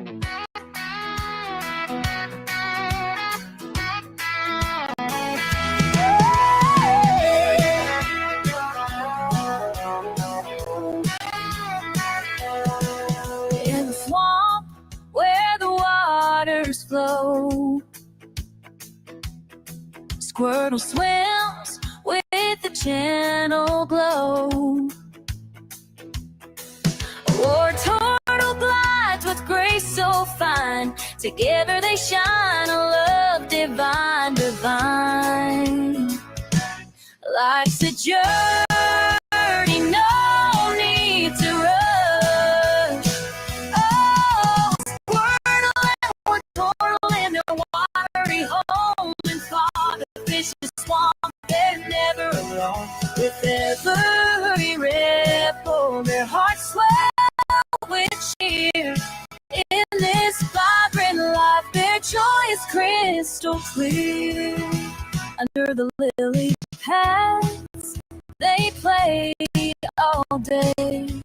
In the swamp where the waters flow, Squirtle swims with a gentle glow. War turtle glides with grace so fine. Together they shine, a love divine, divine. Life's a journey, no need to rush. Oh, Squirtle and War turtle in their watery home, and Father Fish's swamp, they're never alone. With every ripple, their hearts swell with cheer. In this vibrant life, their joy is crystal clear. Under the lily pads, they play all day,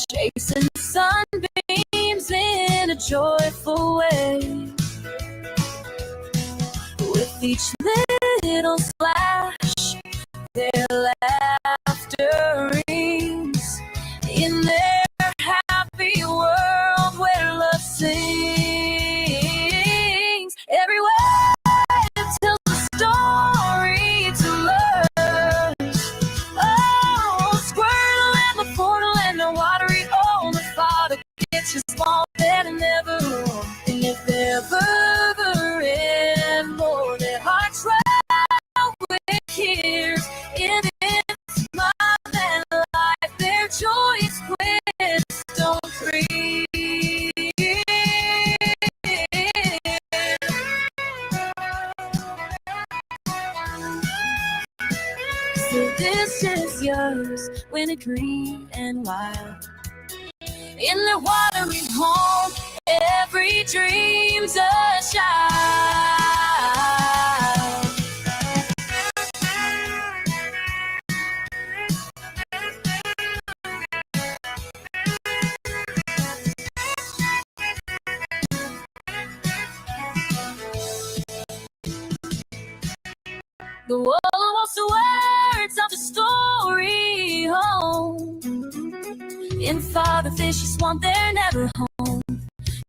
chasing sunbeams in a joyful way. With each little splash, their laughter rings in their happy world where love sings. Every wave tells a story to learn. Oh, Squirtle and the portal and the watery hole, the Father gets you small and never alone. And if ever in more, their hearts swell with tears. In its love and life, their joy is crystal clear. So this is yours, when it green and wild. In their watery home, every dream's a child. The world wants the words of the story home. In Father Fish's swamp, they're never home.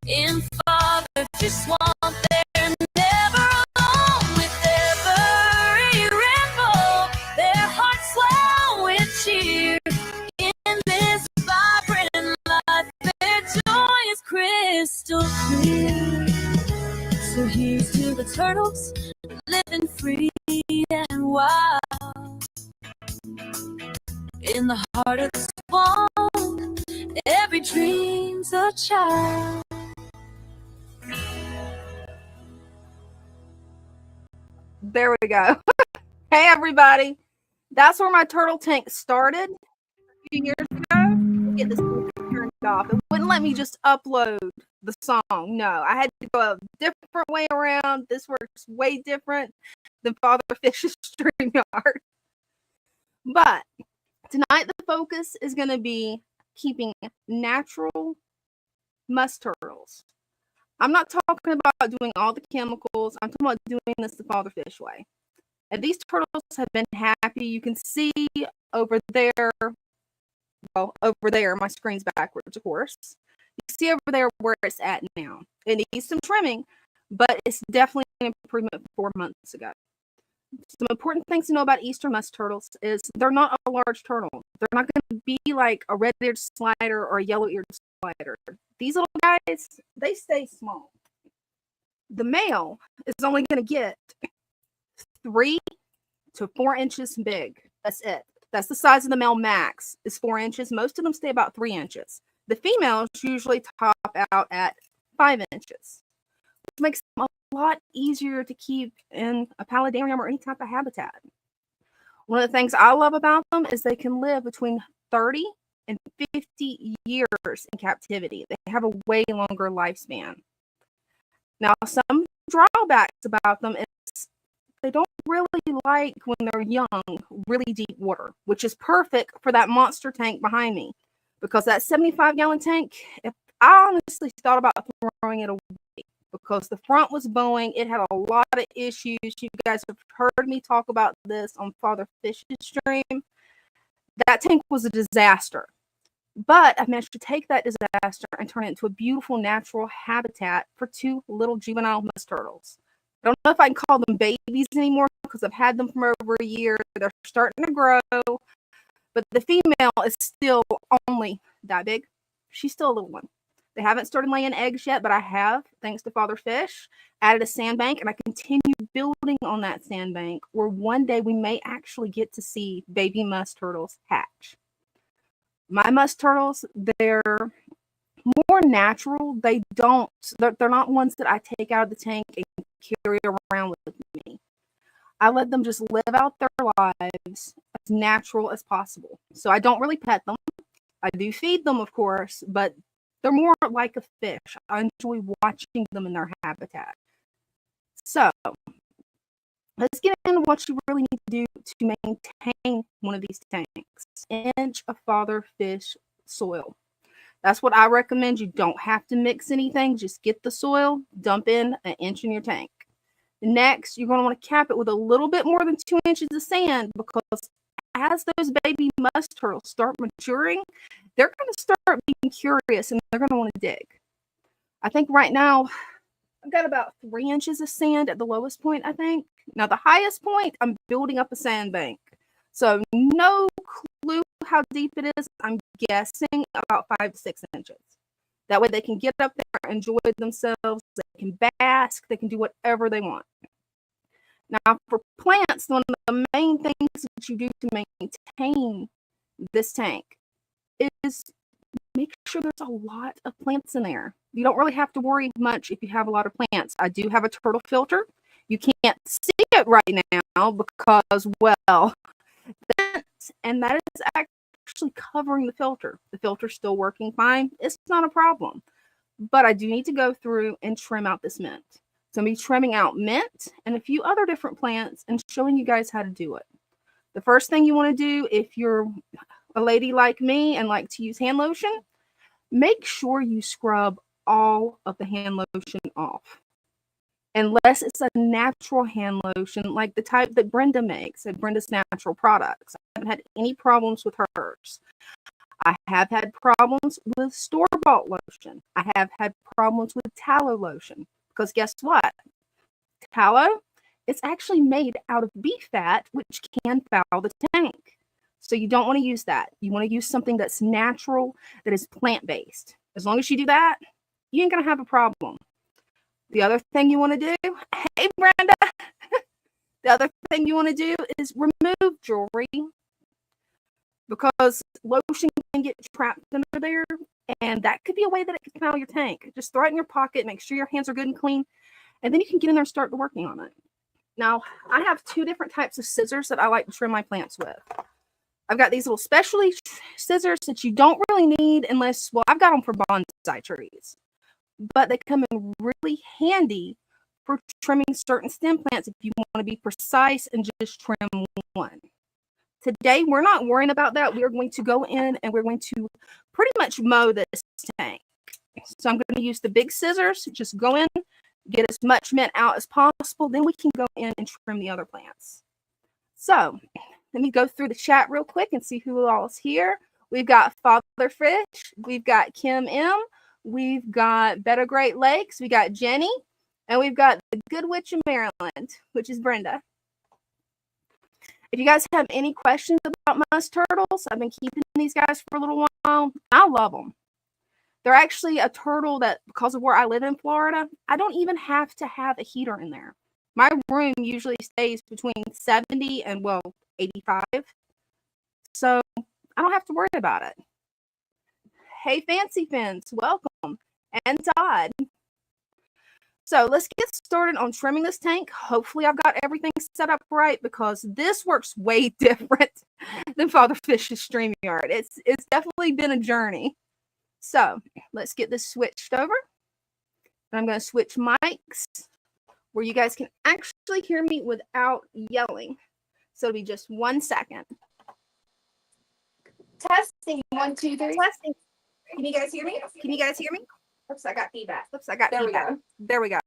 In Father Fish's swamp, they're never alone. With every ripple, their hearts swell with cheer. In this vibrant life, their joy is crystal clear. So here's to the turtles, living free and wild. In the heart of the swamp, every dream's a child. There we go. Hey, everybody. That's where my turtle tank started a few years ago. Get this turned off. It wouldn't let me just upload the song. No, I had to go a different way around. This works way different than Father Fish's StreamYard. But tonight the focus is going to be keeping natural musk turtles. I'm not talking about doing all the chemicals. I'm talking about doing this the Father Fish way. And these turtles have been happy. You can see over there, well, over there, my screen's backwards, of course. You can see over there where it's at now. It needs some trimming, but it's definitely an improvement from 4 months ago. Some important things to know about Eastern musk turtles is they're not a large turtle. They're not going to be like a red-eared slider or a yellow-eared slider. These little guys, they stay small. The male is only going to get 3 to 4 inches big. That's it. That's the size of the male max, is 4 inches. Most of them stay about 3 inches. The females usually top out at 5 inches, which makes them a lot easier to keep in a paludarium or any type of habitat. One of the things I love about them is they can live between 30 and 50 years in captivity. They have a way longer lifespan. Now, some drawbacks about them is they don't really like, when they're young, really deep water, which is perfect for that monster tank behind me, because that 75-gallon tank, if I honestly thought about throwing it away because the front was bowing. It had a lot of issues. You guys have heard me talk about this on Father Fish's stream. That tank was a disaster. But I managed to take that disaster and turn it into a beautiful natural habitat for 2 little juvenile musk turtles. I don't know if I can call them babies anymore because I've had them for over a year. They're starting to grow, but the female is still only that big. She's still a little one. They haven't started laying eggs yet, but I have, thanks to Father Fish, added a sandbank, and I continue building on that sandbank where one day we may actually get to see baby musk turtles hatch. My musk turtles, they're more natural. They're not ones that I take out of the tank and carry around with me. I let them just live out their lives as natural as possible. So I don't really pet them. I do feed them, of course, but they're more like a fish. I enjoy watching them in their habitat. So let's get into what you really need to do to maintain one of these tanks. An inch of Father Fish soil. That's what I recommend. You don't have to mix anything. Just get the soil, dump in an inch in your tank. Next, you're going to want to cap it with a little bit more than 2 inches of sand because as those baby musk turtles start maturing, they're going to start being curious and they're going to want to dig. I think right now I've got about 3 inches of sand at the lowest point, I think. Now, the highest point, I'm building up a sandbank. So no clue how deep it is. I'm guessing about 5 to 6 inches. That way they can get up there, enjoy themselves, they can bask, they can do whatever they want. Now, for plants, one of the main things that you do to maintain this tank is make sure there's a lot of plants in there. You don't really have to worry much if you have a lot of plants. I do have a turtle filter. You can't see it right now because, well, that is actually covering the filter. The filter's still working fine. It's not a problem. But I do need to go through and trim out this mint. So I'm going to be trimming out mint and a few other different plants and showing you guys how to do it. The first thing you want to do if you're a lady like me and like to use hand lotion, make sure you scrub all of the hand lotion off. Unless it's a natural hand lotion like the type that Brenda makes at Brenda's Natural Products. I haven't had any problems with hers. I have had problems with store-bought lotion. I have had problems with tallow lotion. Because guess what? Tallow, it's actually made out of beef fat, which can foul the tank. So you don't want to use that. You want to use something that's natural, that is plant-based. As long as you do that, you ain't going to have a problem. The other thing you want to do, hey, Brenda, the other thing you want to do is remove jewelry because lotion can get trapped under there, and that could be a way that it can foul your tank. Just throw it in your pocket, make sure your hands are good and clean, and then you can get in there and start working on it. Now, I have 2 different types of scissors that I like to trim my plants with. I've got these little specialty scissors that you don't really need unless, well, I've got them for bonsai trees. But they come in really handy for trimming certain stem plants if you want to be precise and just trim one. Today, we're not worrying about that. We're going to go in and we're going to pretty much mow this tank. So I'm going to use the big scissors, just go in, get as much mint out as possible. Then we can go in and trim the other plants. So let me go through the chat real quick and see who all is here. We've got Father Fish. We've got Kim M. We've got Better Great Lakes. We got Jenny. And we've got the Good Witch of Maryland, which is Brenda. If you guys have any questions about musk turtles, I've been keeping these guys for a little while. I love them. They're actually a turtle that, because of where I live in Florida, I don't even have to have a heater in there. My room usually stays between 70 and, well, 85. So I don't have to worry about it. Hey, Fancy Fins, welcome. And Todd. So let's get started on trimming this tank. Hopefully I've got everything set up right because this works way different than Father Fish's StreamYard. It's definitely been a journey. So let's get this switched over. And I'm going to switch mics where you guys can actually hear me without yelling. So it'll be just 1 second. Testing. Testing 1, 2, 3. Testing. Can you guys hear me? Can you guys hear me? Oops, I got feedback. Oops, I got feedback. There we go.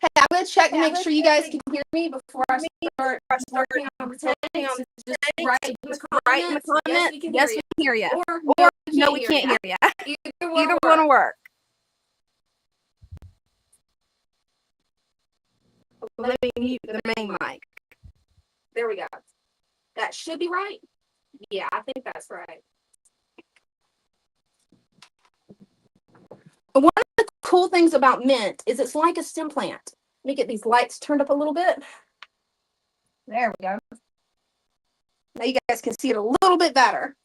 Hey, I'm gonna check to make sure you guys can hear me before I start working on the tanks. Just write in the comments. Yes, we can hear you. Or no, we can't hear you. Either one will work. Let me mute the main mic. There we go. That should be right. Yeah, I think that's right. One of the cool things about mint is it's like a stem plant. Let me get these lights turned up a little bit. There we go. Now you guys can see it a little bit better.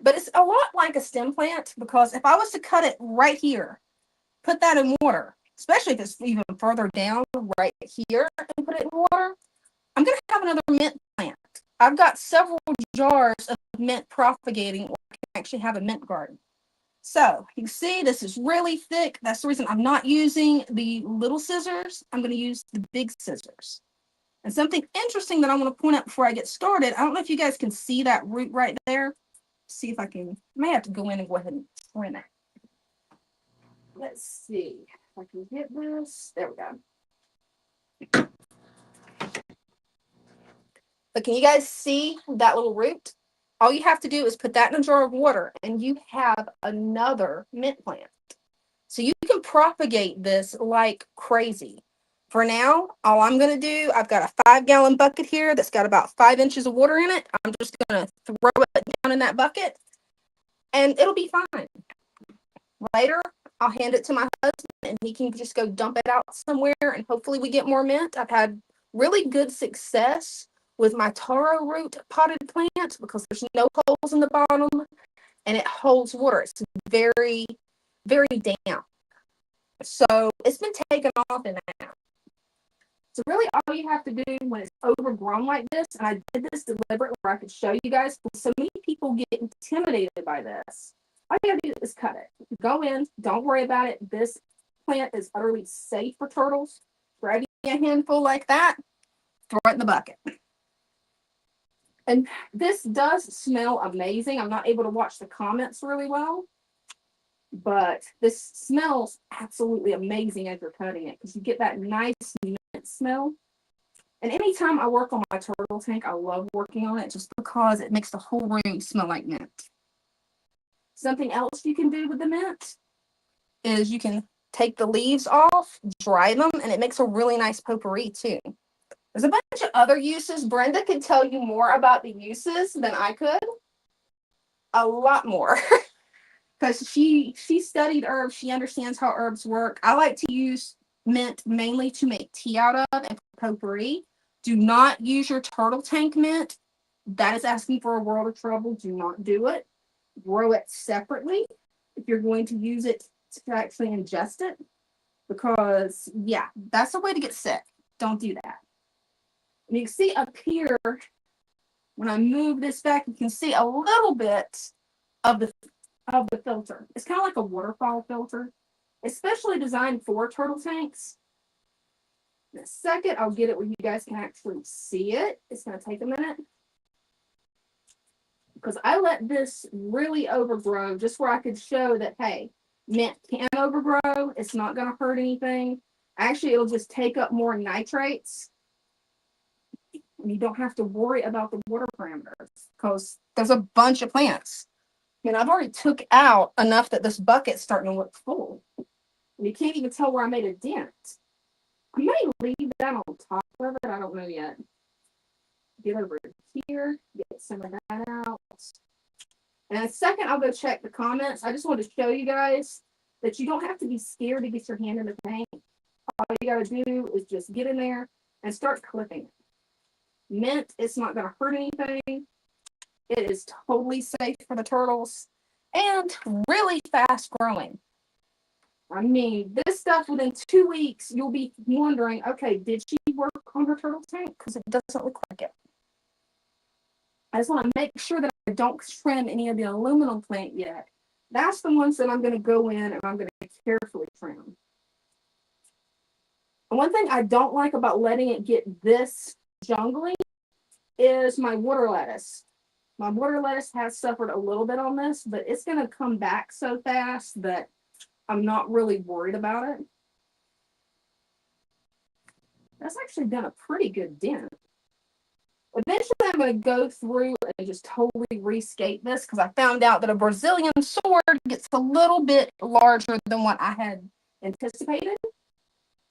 But it's a lot like a stem plant because if I was to cut it right here, put that in water, especially if it's even further down right here and put it in water, I'm going to have another mint plant. I've got several jars of mint propagating, or I can actually have a mint garden. So you can see this is really thick. That's the reason I'm not using the little scissors. I'm going to use the big scissors. And something interesting that I want to point out before I get started, I don't know if you guys can see that root right there. See if I can, I may have to go in and go ahead and trim it. Let's see if I can get this. There we go. But can you guys see that little root? All you have to do is put that in a jar of water and you have another mint plant. So you can propagate this like crazy. For now, all I'm going to do, I've got a 5-gallon bucket here that's got about 5 inches of water in it. I'm just going to throw it down in that bucket and it'll be fine. Later, I'll hand it to my husband and he can just go dump it out somewhere and hopefully we get more mint. I've had really good success with my taro root potted plant because there's no holes in the bottom and it holds water. It's very, very damp. So it's been taken off in that. So really all you have to do when it's overgrown like this, and I did this deliberately where I could show you guys, so many people get intimidated by this. All you have to do is cut it. Go in, don't worry about it. This plant is utterly safe for turtles. Grab a handful like that, throw it in the bucket. And this does smell amazing. I'm not able to watch the comments really well, but this smells absolutely amazing as you're cutting it because you get that nice mint smell. And anytime I work on my turtle tank, I love working on it just because it makes the whole room smell like mint. Something else you can do with the mint is you can take the leaves off, dry them, and it makes a really nice potpourri too. There's a bunch of other uses. Brenda could tell you more about the uses than I could. A lot more. Because she studied herbs. She understands how herbs work. I like to use mint mainly to make tea out of and potpourri. Do not use your turtle tank mint. That is asking for a world of trouble. Do not do it. Grow it separately if you're going to use it to actually ingest it. Because, yeah, that's a way to get sick. Don't do that. And you can see up here, when I move this back, you can see a little bit of the filter. It's kind of like a waterfall filter, especially designed for turtle tanks. In a second, I'll get it where you guys can actually see it. It's going to take a minute. Because I let this really overgrow just where I could show that, hey, mint can overgrow. It's not going to hurt anything. Actually, it'll just take up more nitrates. And you don't have to worry about the water parameters because there's a bunch of plants. I mean, I've already took out enough that this bucket's starting to look full. And you can't even tell where I made a dent. I may leave that on top of it. I don't know yet. Get over here, get some of that out. And in a second, I'll go check the comments. I just want to show you guys that you don't have to be scared to get your hand in the tank. All you got to do is just get in there and start clipping it. Mint, it's not going to hurt anything. It is totally safe for the turtles and really fast growing. I mean, this stuff within 2 weeks, you'll be wondering, okay, did she work on her turtle tank? Because it doesn't look like it. I just want to make sure that I don't trim any of the aluminum plant yet. That's the ones that I'm going to go in and I'm going to carefully trim. And one thing I don't like about letting it get this jungly is my water lettuce. My water lettuce has suffered a little bit on this, but it's going to come back so fast that I'm not really worried about it. That's actually done a pretty good dent. Eventually, I'm going to go through and just totally rescape this because I found out that a Brazilian sword gets a little bit larger than what I had anticipated.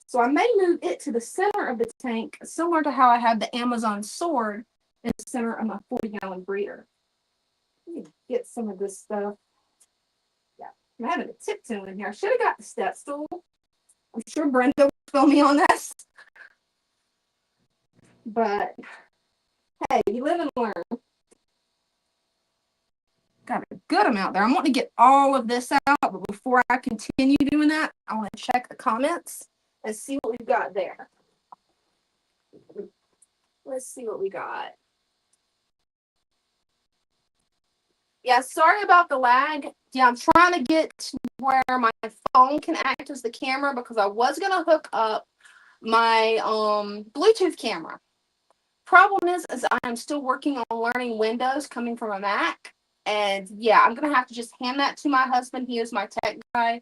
So I may move it to the center of the tank, similar to how I had the Amazon sword in the center of my 40-gallon breeder. Let me get some of this stuff. Yeah, I'm having a tiptoe in here. I should have got the step stool. I'm sure Brenda will fill me on this. But hey, you live and learn. Got a good amount there. I'm wanting to get all of this out, but before I continue doing that, I want to check the comments and see what we've got there. Let's see what we got. Yeah, sorry about the lag. Yeah, I'm trying to get to where my phone can act as the camera because I was going to hook up my Bluetooth camera. Problem is I'm still working on learning Windows coming from a Mac. And yeah, I'm going to have to just hand that to my husband. He is my tech guy.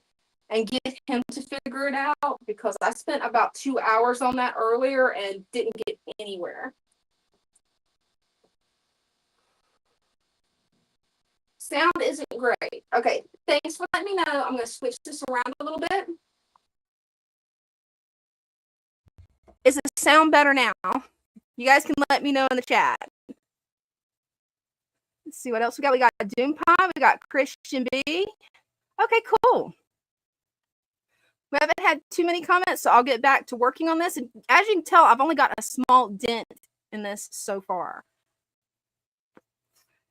And get him to figure it out because I spent about 2 hours on that earlier and didn't get anywhere. Sound isn't great. Okay, thanks for letting me know. I'm going to switch this around a little bit. Is the sound better now? You guys can let me know in the chat. Let's see what else we got. We got Doom Pie. We got Christian B. Okay, cool. We haven't had too many comments, so I'll get back to working on this. And as you can tell, I've only got a small dent in this so far.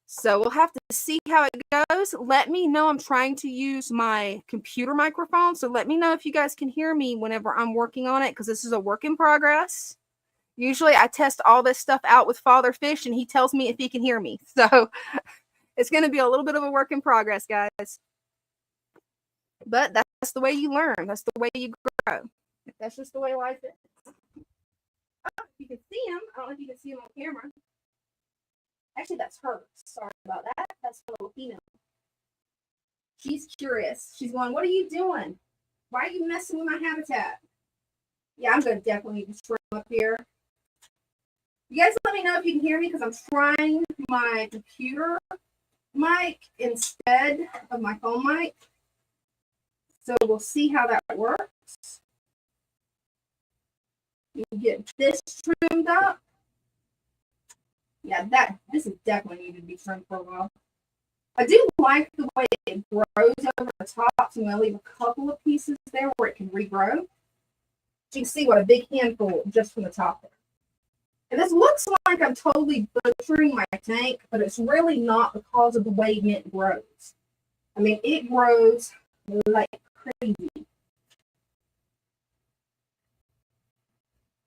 So we'll have to see how it goes. Let me know. I'm trying to use my computer microphone, so let me know if you guys can hear me whenever I'm working on it, because this is a work in progress. Usually I test all this stuff out with Father Fish, and he tells me if he can hear me. So it's going to be a little bit of a work in progress, guys. But that's the way you learn. That's the way you grow. That's just the way life is. Oh, you can see him. I don't know if you can see him on camera. Actually, that's her. Sorry about that. That's a little female. She's curious. She's going, what are you doing? Why are you messing with my habitat? Yeah, I'm going to definitely need to trim up here. You guys let me know if you can hear me because I'm trying my computer mic instead of my phone mic. So we'll see how that works. You get this trimmed up. Yeah, this is definitely needed to be trimmed for a while. I do like the way it grows over the top, so I'm going to leave a couple of pieces there where it can regrow. You can see what a big handful just from the top there. And this looks like I'm totally butchering my tank, but it's really not because of the way mint grows. I mean, it grows like crazy.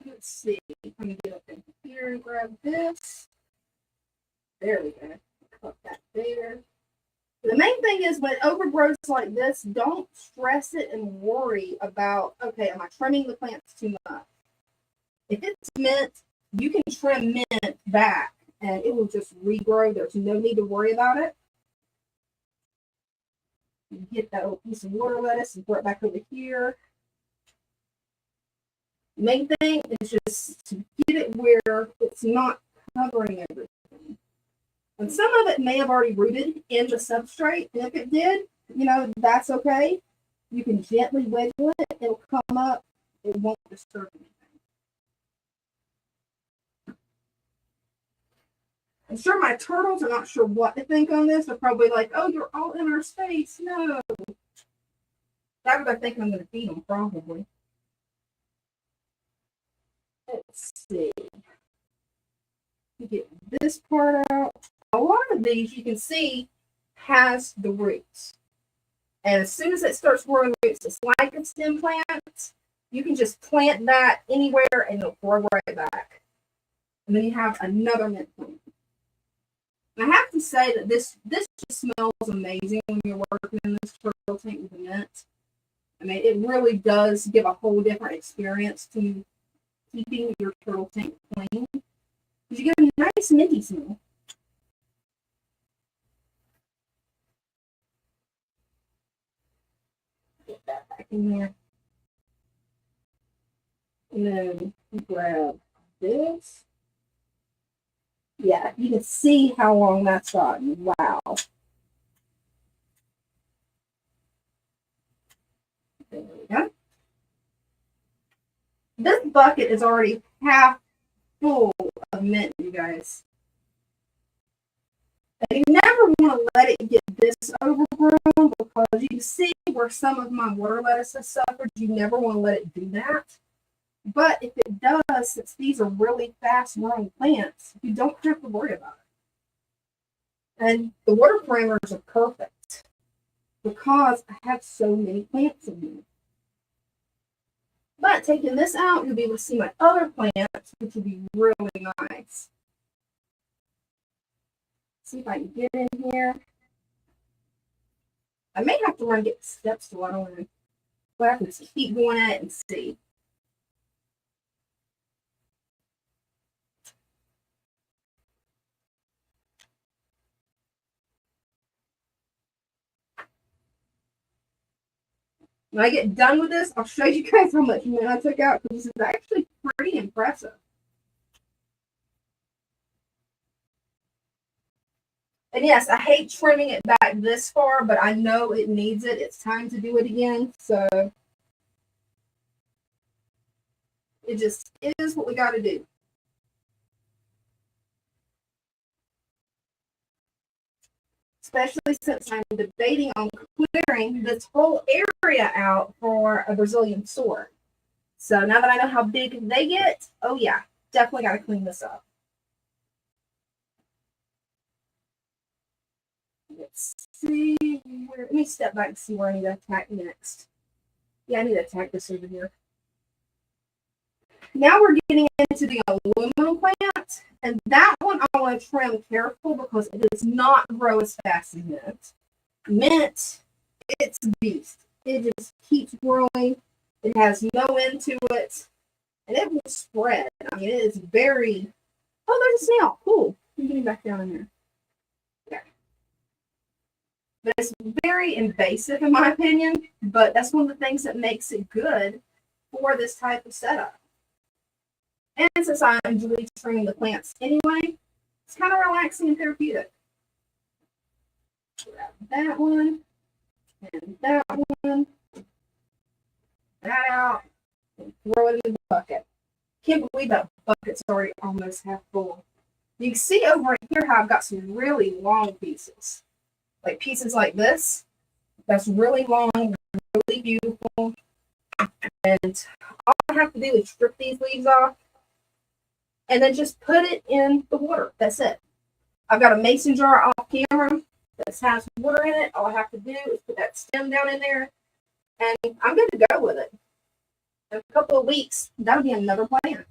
Let's see. I'm going to get up in here and grab this. There we go. Put that there. The main thing is when it overgrows like this, don't stress it and worry about, okay, am I trimming the plants too much? If it's mint, you can trim mint back and it will just regrow. There's no need to worry about it. You get that little piece of water lettuce and throw it back over here. The main thing is just to get it where it's not covering everything. And some of it may have already rooted in the substrate. And if it did, you know, that's okay. You can gently wiggle it. It'll come up. It won't disturb anything. I'm sure my turtles are not sure what to think on this. They're probably like, oh, you're all in our space. No. That's what I think I'm going to feed them, probably. Let's see. You get this part out. A lot of these, you can see, has the roots. And as soon as it starts growing roots, it's like a stem plant. You can just plant that anywhere and it'll grow right back. And then you have another mint plant. And I have to say that this just smells amazing when you're working in this turtle tank with the mint. I mean, it really does give a whole different experience to keeping your turtle tank clean. You get a nice minty smell. Get that back in there. And then grab this. Yeah, you can see how long that's gotten. Wow. There we go. This bucket is already half full of mint, you guys. And you never want to let it get this overgrown because you can see where some of my water lettuce has suffered. You never want to let it do that. But if it does, since these are really fast growing plants, you don't have to worry about it. And the water parameters are perfect because I have so many plants in here. But taking this out, you'll be able to see my other plants, which will be really nice. See if I can get in here. I may have to run and get the steps to what I want to. But I can keep going at it and see. When I get done with this, I'll show you guys how much mint I took out because this is actually pretty impressive. And yes, I hate trimming it back this far, but I know it needs it. It's time to do it again. So it just is what we got to do. Especially since I'm debating on clearing this whole area out for a Brazilian sword. So now that I know how big they get, oh yeah, definitely got to clean this up. Let's see. Let me step back and see where I need to attack next. Yeah, I need to attack this over here. Now we're getting into the aluminum plant, and that one I want to trim careful because it does not grow as fast as mint. Mint, it's a beast. It just keeps growing. It has no end to it, and it will spread. I mean, it is very. Oh, there's a snail. Cool. I'm getting back down in there. But it's very invasive in my opinion, but that's one of the things that makes it good for this type of setup. And since I enjoy trimming the plants anyway, it's kind of relaxing and therapeutic. Grab that one, and that one, that out, and throw it in the bucket. Can't believe that bucket's already almost half full. You can see over here how I've got some really long pieces. Like pieces like this, that's really long, really beautiful. And all I have to do is strip these leaves off and then just put it in the water. That's it. I've got a mason jar off camera that has water in it. All I have to do is put that stem down in there and I'm good to go with it. In a couple of weeks, that'll be another plant.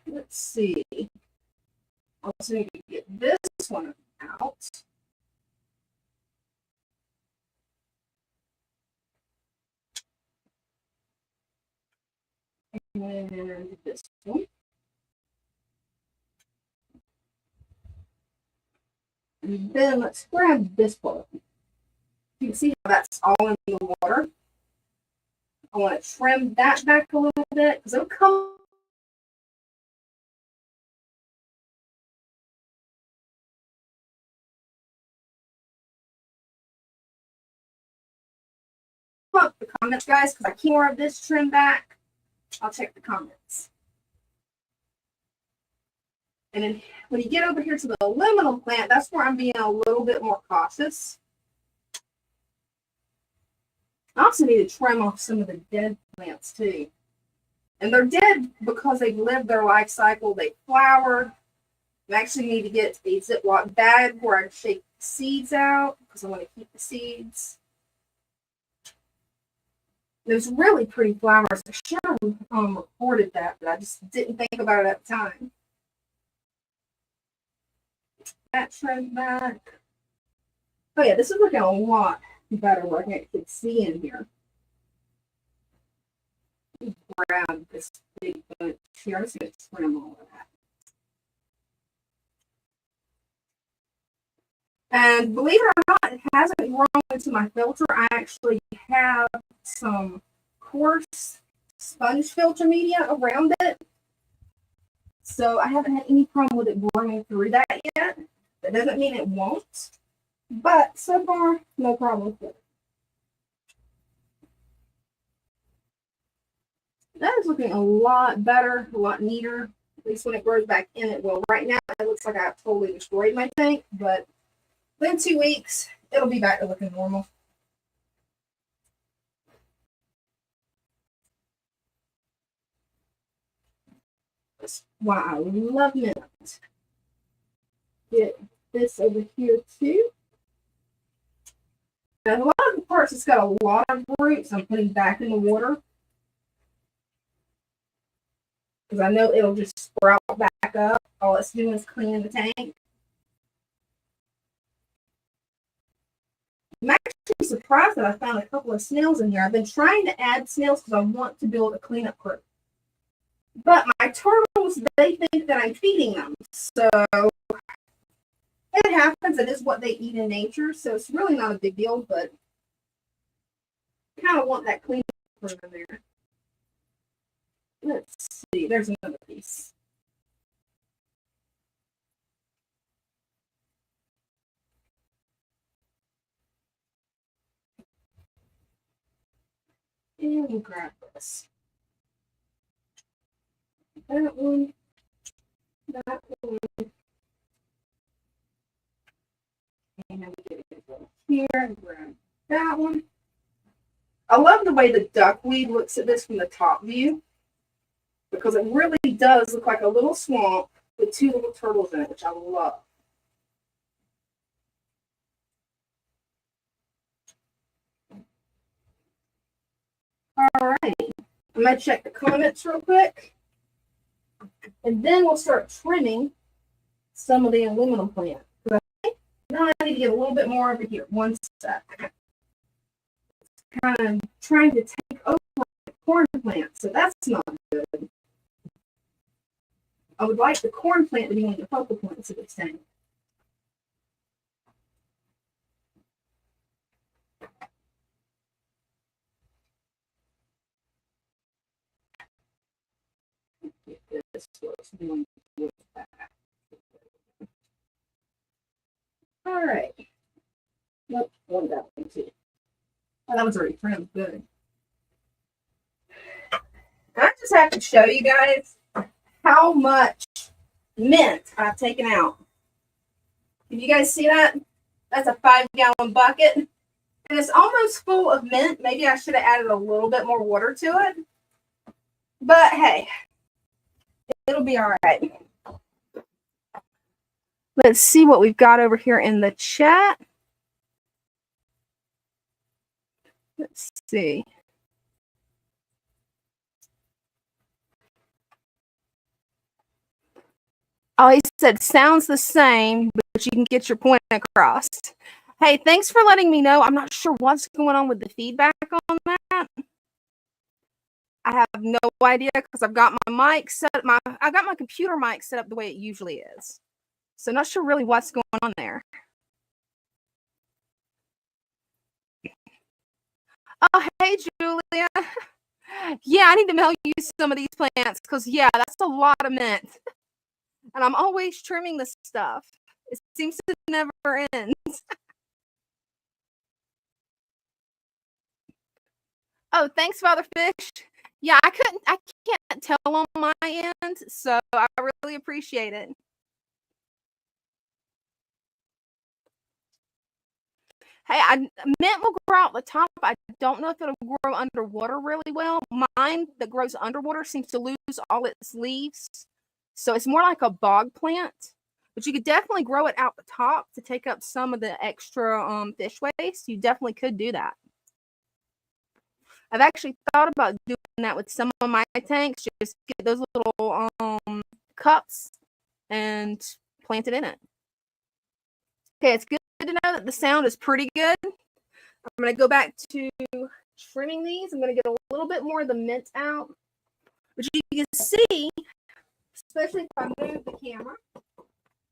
Let's see. I also need to get this one out. And this one. And then let's grab this part. You can see how that's all in the water. I want to trim that back a little bit because it'll come up the comments, guys, because I keep more of this trim back. I'll check the comments. And then when you get over here to the aluminum plant, that's where I'm being a little bit more cautious. I also need to trim off some of the dead plants too. And they're dead because they've lived their life cycle. They flowered. I actually need to get a Ziploc bag where I shake the seeds out because I want to keep the seeds. There's really pretty flowers. I should have recorded that, but I just didn't think about it at the time. That trim back. Oh yeah, this is looking a lot better where I can actually see in here. grab this big bunch here. I'm just going to trim all of that. And believe it or not, it hasn't grown into my filter. I actually have some coarse sponge filter media around it. So I haven't had any problem with it growing through that yet. That doesn't mean it won't. But so far, no problem with it. That is looking a lot better, a lot neater. At least when it grows back in, it will. Right now, it looks like I've totally destroyed my tank, but within 2 weeks, it'll be back to looking normal. That's why I love mint. Get this over here too. Now, a lot of the parts, it's got a lot of roots. I'm putting back in the water because I know it'll just sprout back up. All it's doing is cleaning the tank. I'm actually surprised that I found a couple of snails in here. I've been trying to add snails because I want to build a cleanup crew. But my turtles, they think that I'm feeding them. So it happens. It is what they eat in nature. So it's really not a big deal, but I kind of want that cleanup crew in there. Let's see. There's another piece. And we'll grab this. That one. That one. And we get it here and grab that one. I love the way the duckweed looks at this from the top view, because it really does look like a little swamp with two little turtles in it, which I love. All right, I'm going to check the comments real quick, and then we'll start trimming some of the aluminum plant. Now I need to get a little bit more over here. One sec. Kind of trying to take over the corn plant, so that's not good. I would like the corn plant to be one of the focal points of this thing. Get this one. All right. Nope, one that one too. Oh, that was already trimmed. Good. I just have to show you guys how much mint I've taken out. Can you guys see that? That's a 5-gallon bucket. And it's almost full of mint. Maybe I should have added a little bit more water to it. But hey, it'll be all right. Let's see what we've got over here in the chat. Let's see. Oh, he said, sounds the same, but you can get your point across. Hey, thanks for letting me know. I'm not sure what's going on with the feedback on that. I have no idea because I've got my mic set. I got my computer mic set up the way it usually is. So not sure really what's going on there. Oh, hey, Julia. Yeah, I need to mail you some of these plants because, yeah, that's a lot of mint. And I'm always trimming this stuff. It seems to never end. Oh, thanks, Father Fish. Yeah, I can't tell on my end, so I really appreciate it. Hey, mint will grow out the top. I don't know if it'll grow underwater really well. Mine that grows underwater seems to lose all its leaves. So it's more like a bog plant. But you could definitely grow it out the top to take up some of the extra fish waste. You definitely could do that. I've actually thought about doing that with some of my tanks. Just get those little cups and plant it in it. Okay, it's good to know that the sound is pretty good. I'm going to go back to trimming these. I'm going to get a little bit more of the mint out. But you can see, especially if I move the camera,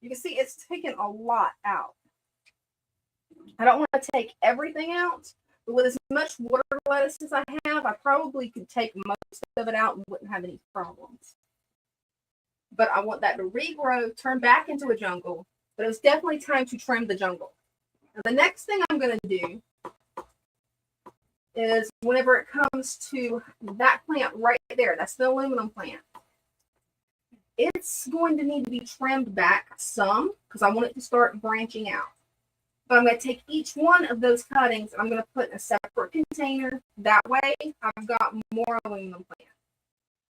you can see it's taken a lot out. I don't want to take everything out, but with as much water lettuce as I have, I probably could take most of it out and wouldn't have any problems. But I want that to regrow, turn back into a jungle. But it was definitely time to trim the jungle. Now, the next thing I'm going to do is whenever it comes to that plant right there, that's the aluminum plant, it's going to need to be trimmed back some because I want it to start branching out. But I'm going to take each one of those cuttings and I'm going to put in a separate container. That way, I've got more aluminum plant.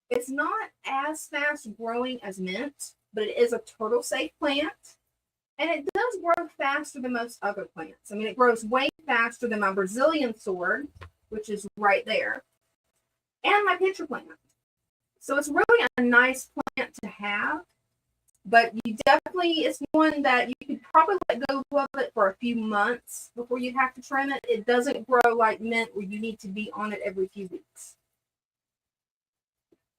It's not as fast growing as mint, but it is a turtle safe plant. And it does grow faster than most other plants. I mean, it grows way faster than my Brazilian sword, which is right there, and my pitcher plant. So it's really a nice plant to have. But you definitely, it's one that you could probably let go of it for a few months before you have to trim it. It doesn't grow like mint where you need to be on it every few weeks.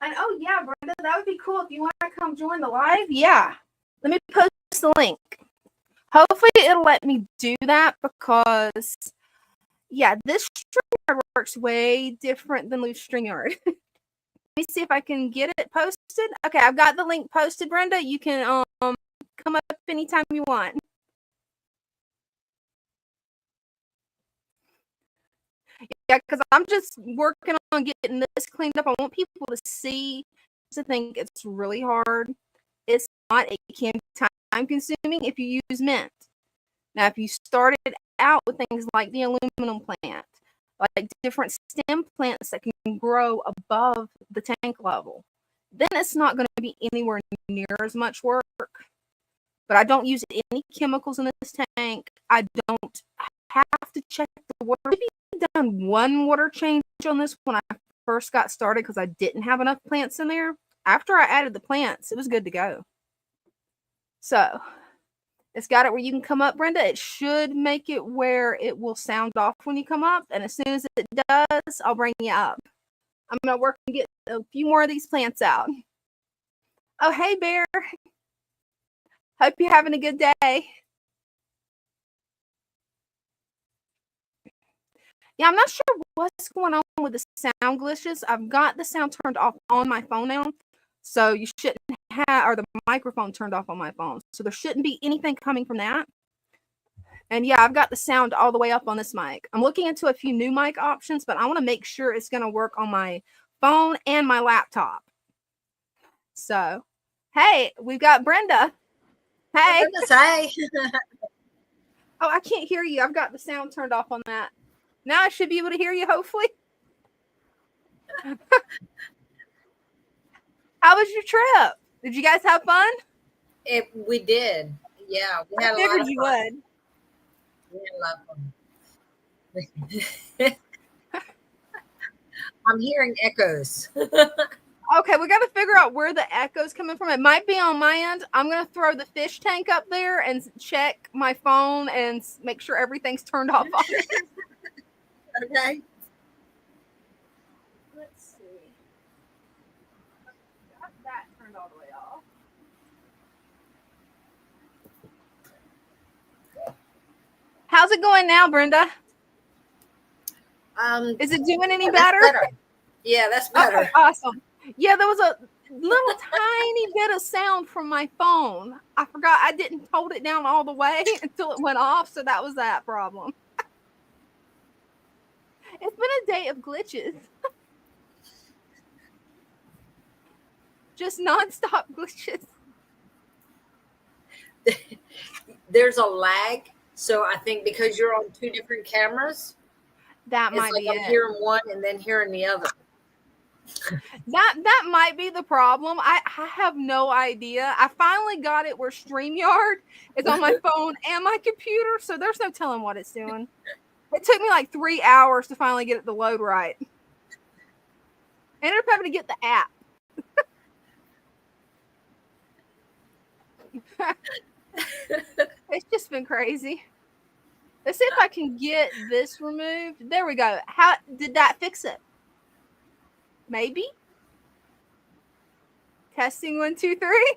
And oh yeah, Brenda, that would be cool if you want to come join the live. Yeah, let me post the link. Hopefully it'll let me do that because, yeah, this StreamYard works way different than Louis StreamYard. Let me see if I can get it posted. Okay, I've got the link posted, Brenda. You can come up anytime you want. Yeah, because I'm just working on getting this cleaned up. I want people to see, to think it's really hard. It's not. It can be time consuming if you use mint. Now, if you started out with things like the aluminum plant, like different stem plants that can grow above the tank level, then it's not going to be anywhere near as much work. But I don't use any chemicals in this tank. I don't have to check the water. Maybe I've done one water change on this when I first got started because I didn't have enough plants in there. After I added the plants, it was good to go. So it's got it where you can come up, Brenda. It should make it where it will sound off when you come up. And as soon as it does, I'll bring you up. I'm going to work and get a few more of these plants out. Oh, hey, Bear. Hope you're having a good day. Yeah, I'm not sure what's going on with the sound glitches. I've got the sound turned off on my phone now. So you shouldn't have, or the microphone turned off on my phone. So there shouldn't be anything coming from that. And yeah, I've got the sound all the way up on this mic. I'm looking into a few new mic options, but I want to make sure it's going to work on my phone and my laptop. So, hey, we've got Brenda. Hey. Hi. Oh, I can't hear you. I've got the sound turned off on that. Now I should be able to hear you, hopefully. How was your trip? Did you guys have fun? We did. Yeah, we had I figured a lot of you fun. would. We had a lot of fun. I'm hearing echoes. Okay, we got to figure out where the echo's coming from. It might be on my end. I'm going to throw the fish tank up there and check my phone and make sure everything's turned off on it. Okay. Let's see. Got that turned all the way off. How's it going now, Brenda? Is it doing any better? Yeah, that's better. Okay, awesome. Yeah, there was a little tiny bit of sound from my phone. I forgot I didn't hold it down all the way until it went off, so that was that problem. It's been a day of glitches. Just nonstop glitches. There's a lag, so I think because you're on two different cameras, That might be I'm it. hearing one and then hearing the other. That might be the problem. I have no idea. I finally got it where StreamYard is on my phone and my computer, so there's no telling what it's doing. It took me like 3 hours to finally get it to load right. I ended up having to get the app. It's just been crazy. Let's see if I can get this removed. There we go. How did that fix it? Maybe. Testing 1, 2, 3.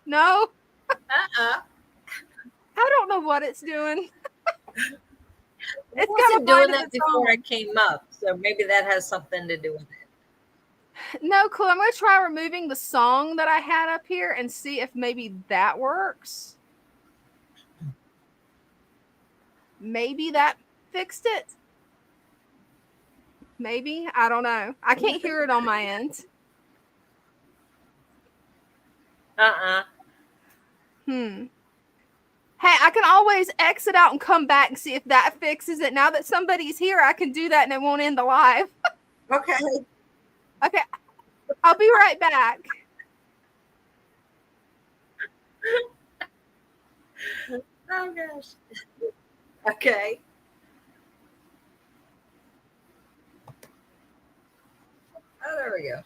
No, Uh-uh. I don't know what it's doing. It It's got a wasn't bite doing of that its before I own. came up, so maybe that has something to do with it. No clue. I'm going to try removing the song that I had up here and see if maybe that works. Maybe that fixed it. Maybe. I don't know. I can't hear it on my end. Uh-uh. Hey, I can always exit out and come back and see if that fixes it. Now that somebody's here, I can do that and it won't end the live. Okay. Okay. I'll be right back. Oh gosh. Okay. Oh, there we go.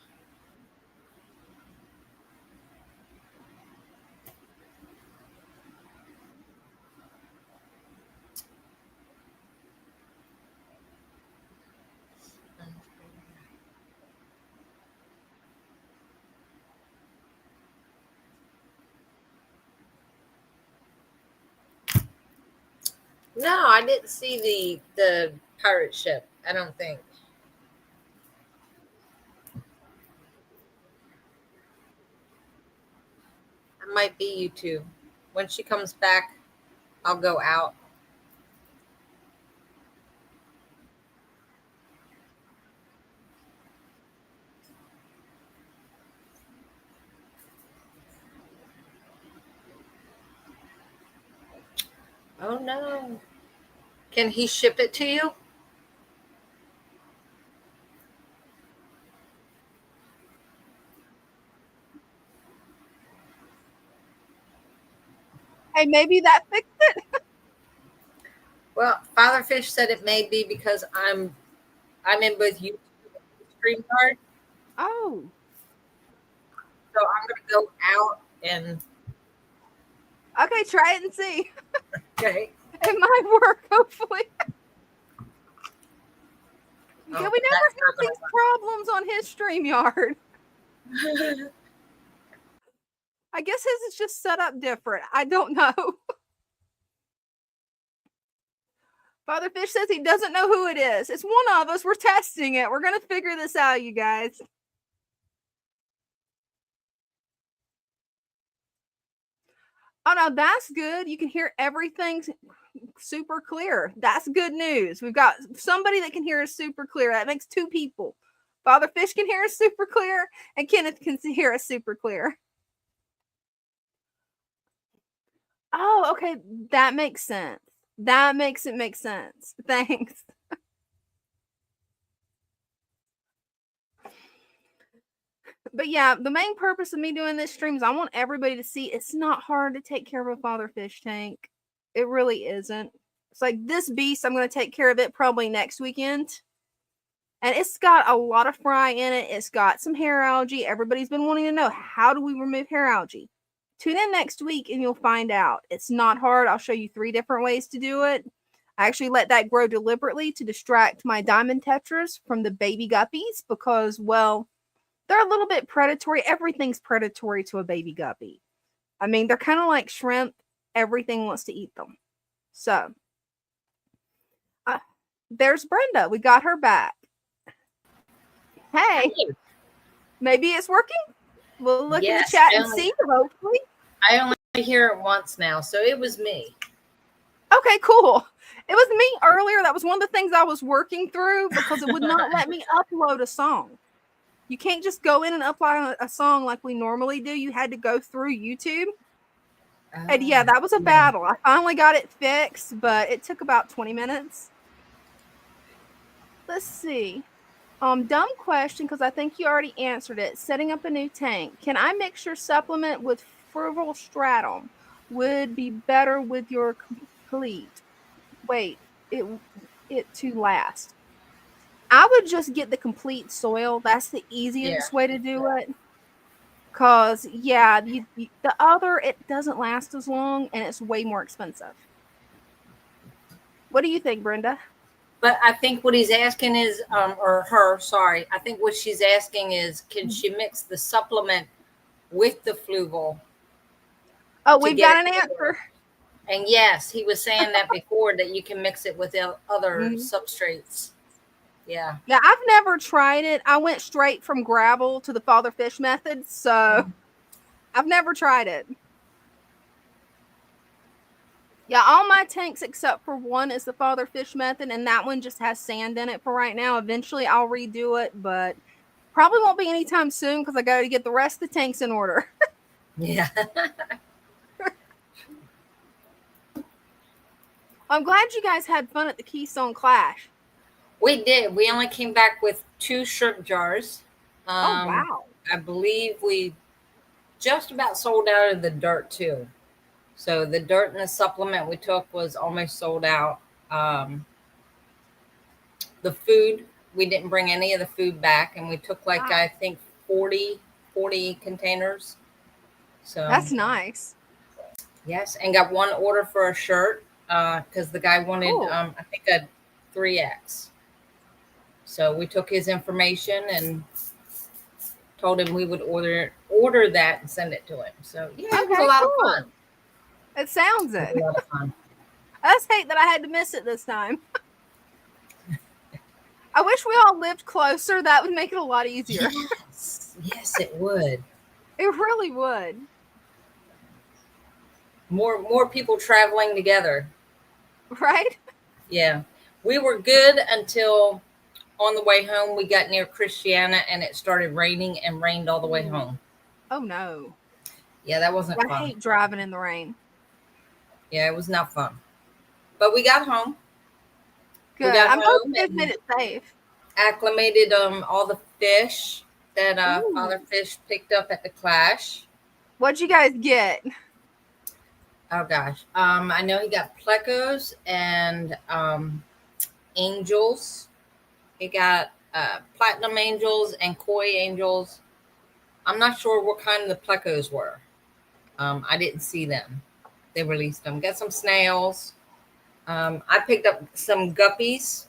No, I didn't see the pirate ship. I don't think. It might be YouTube. When she comes back, I'll go out. Oh no. Can he ship it to you? Hey, maybe that fixed it. Well, Father Fish said it may be because I'm in both YouTube and StreamYard. Oh. So I'm gonna go out and Okay, try it and see. okay. It might work, hopefully. Yeah, we never that's have not these problems on his StreamYard. gonna I guess his is just set up different. I don't know. Father Fish says he doesn't know who it is. It's one of us. We're testing it. We're going to figure this out, you guys. Oh, no, that's good. You can hear everything super clear. That's good news. We've got somebody that can hear us super clear. That makes 2 people. Father Fish can hear us super clear, and Kenneth can hear us super clear. Oh, okay. That makes sense. That makes it make sense. Thanks. But yeah, the main purpose of me doing this stream is I want everybody to see it's not hard to take care of a father fish tank. It really isn't. It's like this beast, I'm going to take care of it probably next weekend. And it's got a lot of fry in it. It's got some hair algae. Everybody's been wanting to know, how do we remove hair algae? Tune in next week and you'll find out. It's not hard. I'll show you 3 different ways to do it. I actually let that grow deliberately to distract my diamond tetras from the baby guppies because, well, they're a little bit predatory. Everything's predatory to a baby guppy. I mean, they're kind of like shrimp. Everything wants to eat them. So, there's Brenda. We got her back. Hey, maybe it's working. We'll look in the chat and see, hopefully. I only hear it once now, so it was me. Okay, cool. It was me earlier. That was one of the things I was working through because it would not let me upload a song. You can't just go in and upload a song like we normally do. You had to go through YouTube. And yeah, that was a battle. I finally got it fixed, but it took about 20 minutes. Let's see. Dumb question, because I think you already answered it. Setting up a new tank. Can I mix your supplement with frugal stratum? Would be better with your complete. Wait, it to last. I would just get the complete soil. That's the easiest way to do it. Because, yeah, the other, it doesn't last as long and it's way more expensive. What do you think, Brenda? But I think what he's asking is, or her, sorry. I think what she's asking is, can she mix the supplement with the fluval? Oh, to we've get got an it to work? answer. And yes, he was saying that before, that you can mix it with other Mhm. substrates. Yeah. Yeah, I've never tried it. I went straight from gravel to the father fish method, so I've never tried it. Yeah, all my tanks except for one is the father fish method, and that one just has sand in it for right now. Eventually I'll redo it, but probably won't be anytime soon because I got to get the rest of the tanks in order. Yeah. I'm glad you guys had fun at the Keystone Clash. We did. We only came back with 2 shrimp jars. Oh, wow. I believe we just about sold out of the dirt too. So the dirt and the supplement we took was almost sold out. The food, we didn't bring any of the food back, and we took like, Wow. I think 40 containers. So That's nice. yes, and got one order for a shirt because the guy wanted, Cool. I think, a 3X. So we took his information and told him we would order that and send it to him. So yeah, it was a Okay, lot cool. of fun. It sounds It it. was a lot of fun. I just hate that I had to miss it this time. I wish we all lived closer. That would make it a lot easier. Yes, it would. It really would. More people traveling together. Right? Yeah, we were good until on the way home we got near Christiana and it started raining and rained all the way home. Oh, no. Yeah, that wasn't I fun. hate driving in the rain. Yeah, it was not fun. But we got home. Good. got I'm hoping home you and- made it safe. Acclimated all the fish that Ooh. Father Fish picked up at the Clash. What'd you guys get? Oh gosh. I know he got plecos and angels. He got platinum angels and koi angels. I'm not sure what kind of the plecos were. I didn't see them. They released them. Got some snails. I picked up some guppies.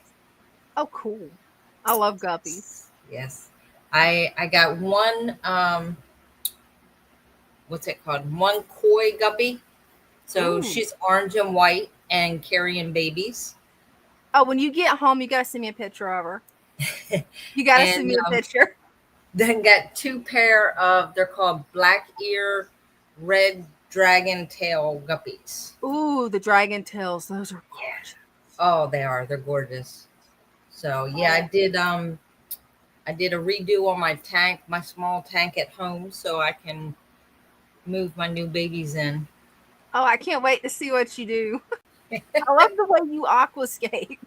Oh, cool. I love guppies. Yes. I got one what's it called? One koi guppy. So Ooh. she's orange and white and carrying babies. Oh, when you get home, you gotta send me a picture of her. You gotta And, send me a picture. Then got 2 pair of, they're called black ear red dragon tail guppies. Ooh, the dragon tails. Those are gorgeous. Oh, they are. They're gorgeous. So yeah, I did a redo on my tank, my small tank at home, so I can move my new babies in. Oh, I can't wait to see what you do. I love the way you aquascape.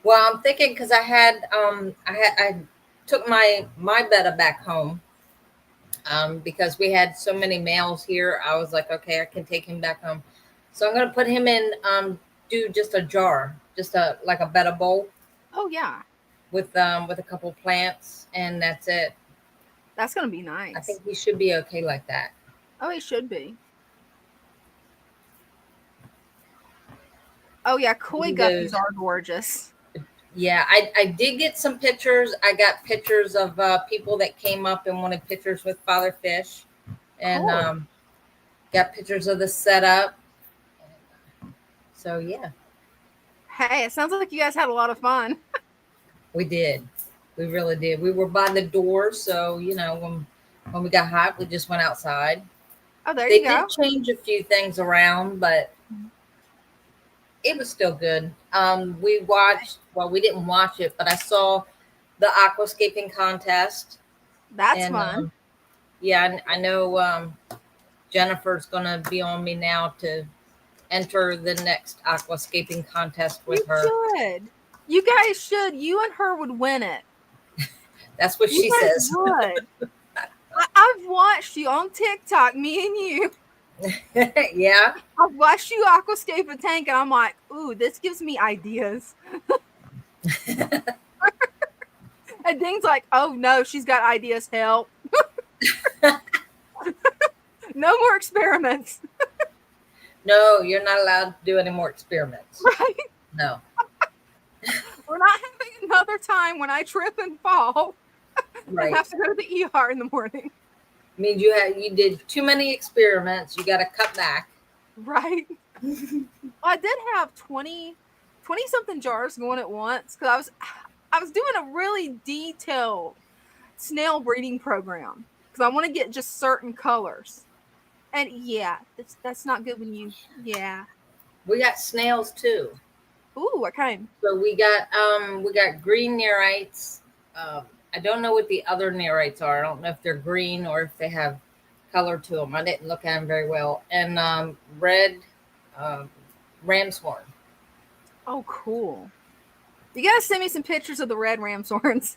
Well, I'm thinking because I took my betta back home because we had so many males here. I was like, okay, I can take him back home. So I'm gonna put him in, do just a jar, just like a betta bowl Oh, yeah. with a couple plants, and that's it. That's gonna be nice. I think he should be okay like that. Oh, he should be. Oh, yeah. Koi guppies are gorgeous. Yeah, I did get some pictures. I got pictures of people that came up and wanted pictures with Father Fish, and Cool. got pictures of the setup. So yeah, Hey, it sounds like you guys had a lot of fun. we did. We really did. We were by the door, so you know when we got hot, we just went outside. Oh, there They you go. did change a few things around, but it was still good. We watched. Well, we didn't watch it, but I saw the aquascaping contest. That's And fun. yeah, I know Jennifer's gonna be on me now to enter the next aquascaping contest with You her. should. You guys should. You and her would win it. That's what You she guys says. would. I've watched you on TikTok, me and you. Yeah. I've watched you aquascape a tank, and I'm like, ooh, this gives me ideas. And Ding's like, oh no, she's got ideas. Help. No more experiments. No, you're not allowed to do any more experiments. Right? No. We're not having another time when I trip and fall and Right. have to go to the ER in the morning. Means you did too many experiments. You got to cut back. Right. Well, I did have 20 something jars going at once because I was doing a really detailed snail breeding program because I want to get just certain colors. And yeah, that's not good when you We got snails too. Ooh, what kind? So we got green nerites. I don't know what the other nerites are. I don't know if they're green or if they have color to them. I didn't look at them very well. And red ram's horn. Oh, cool. You gotta send me some pictures of the red ram's horns.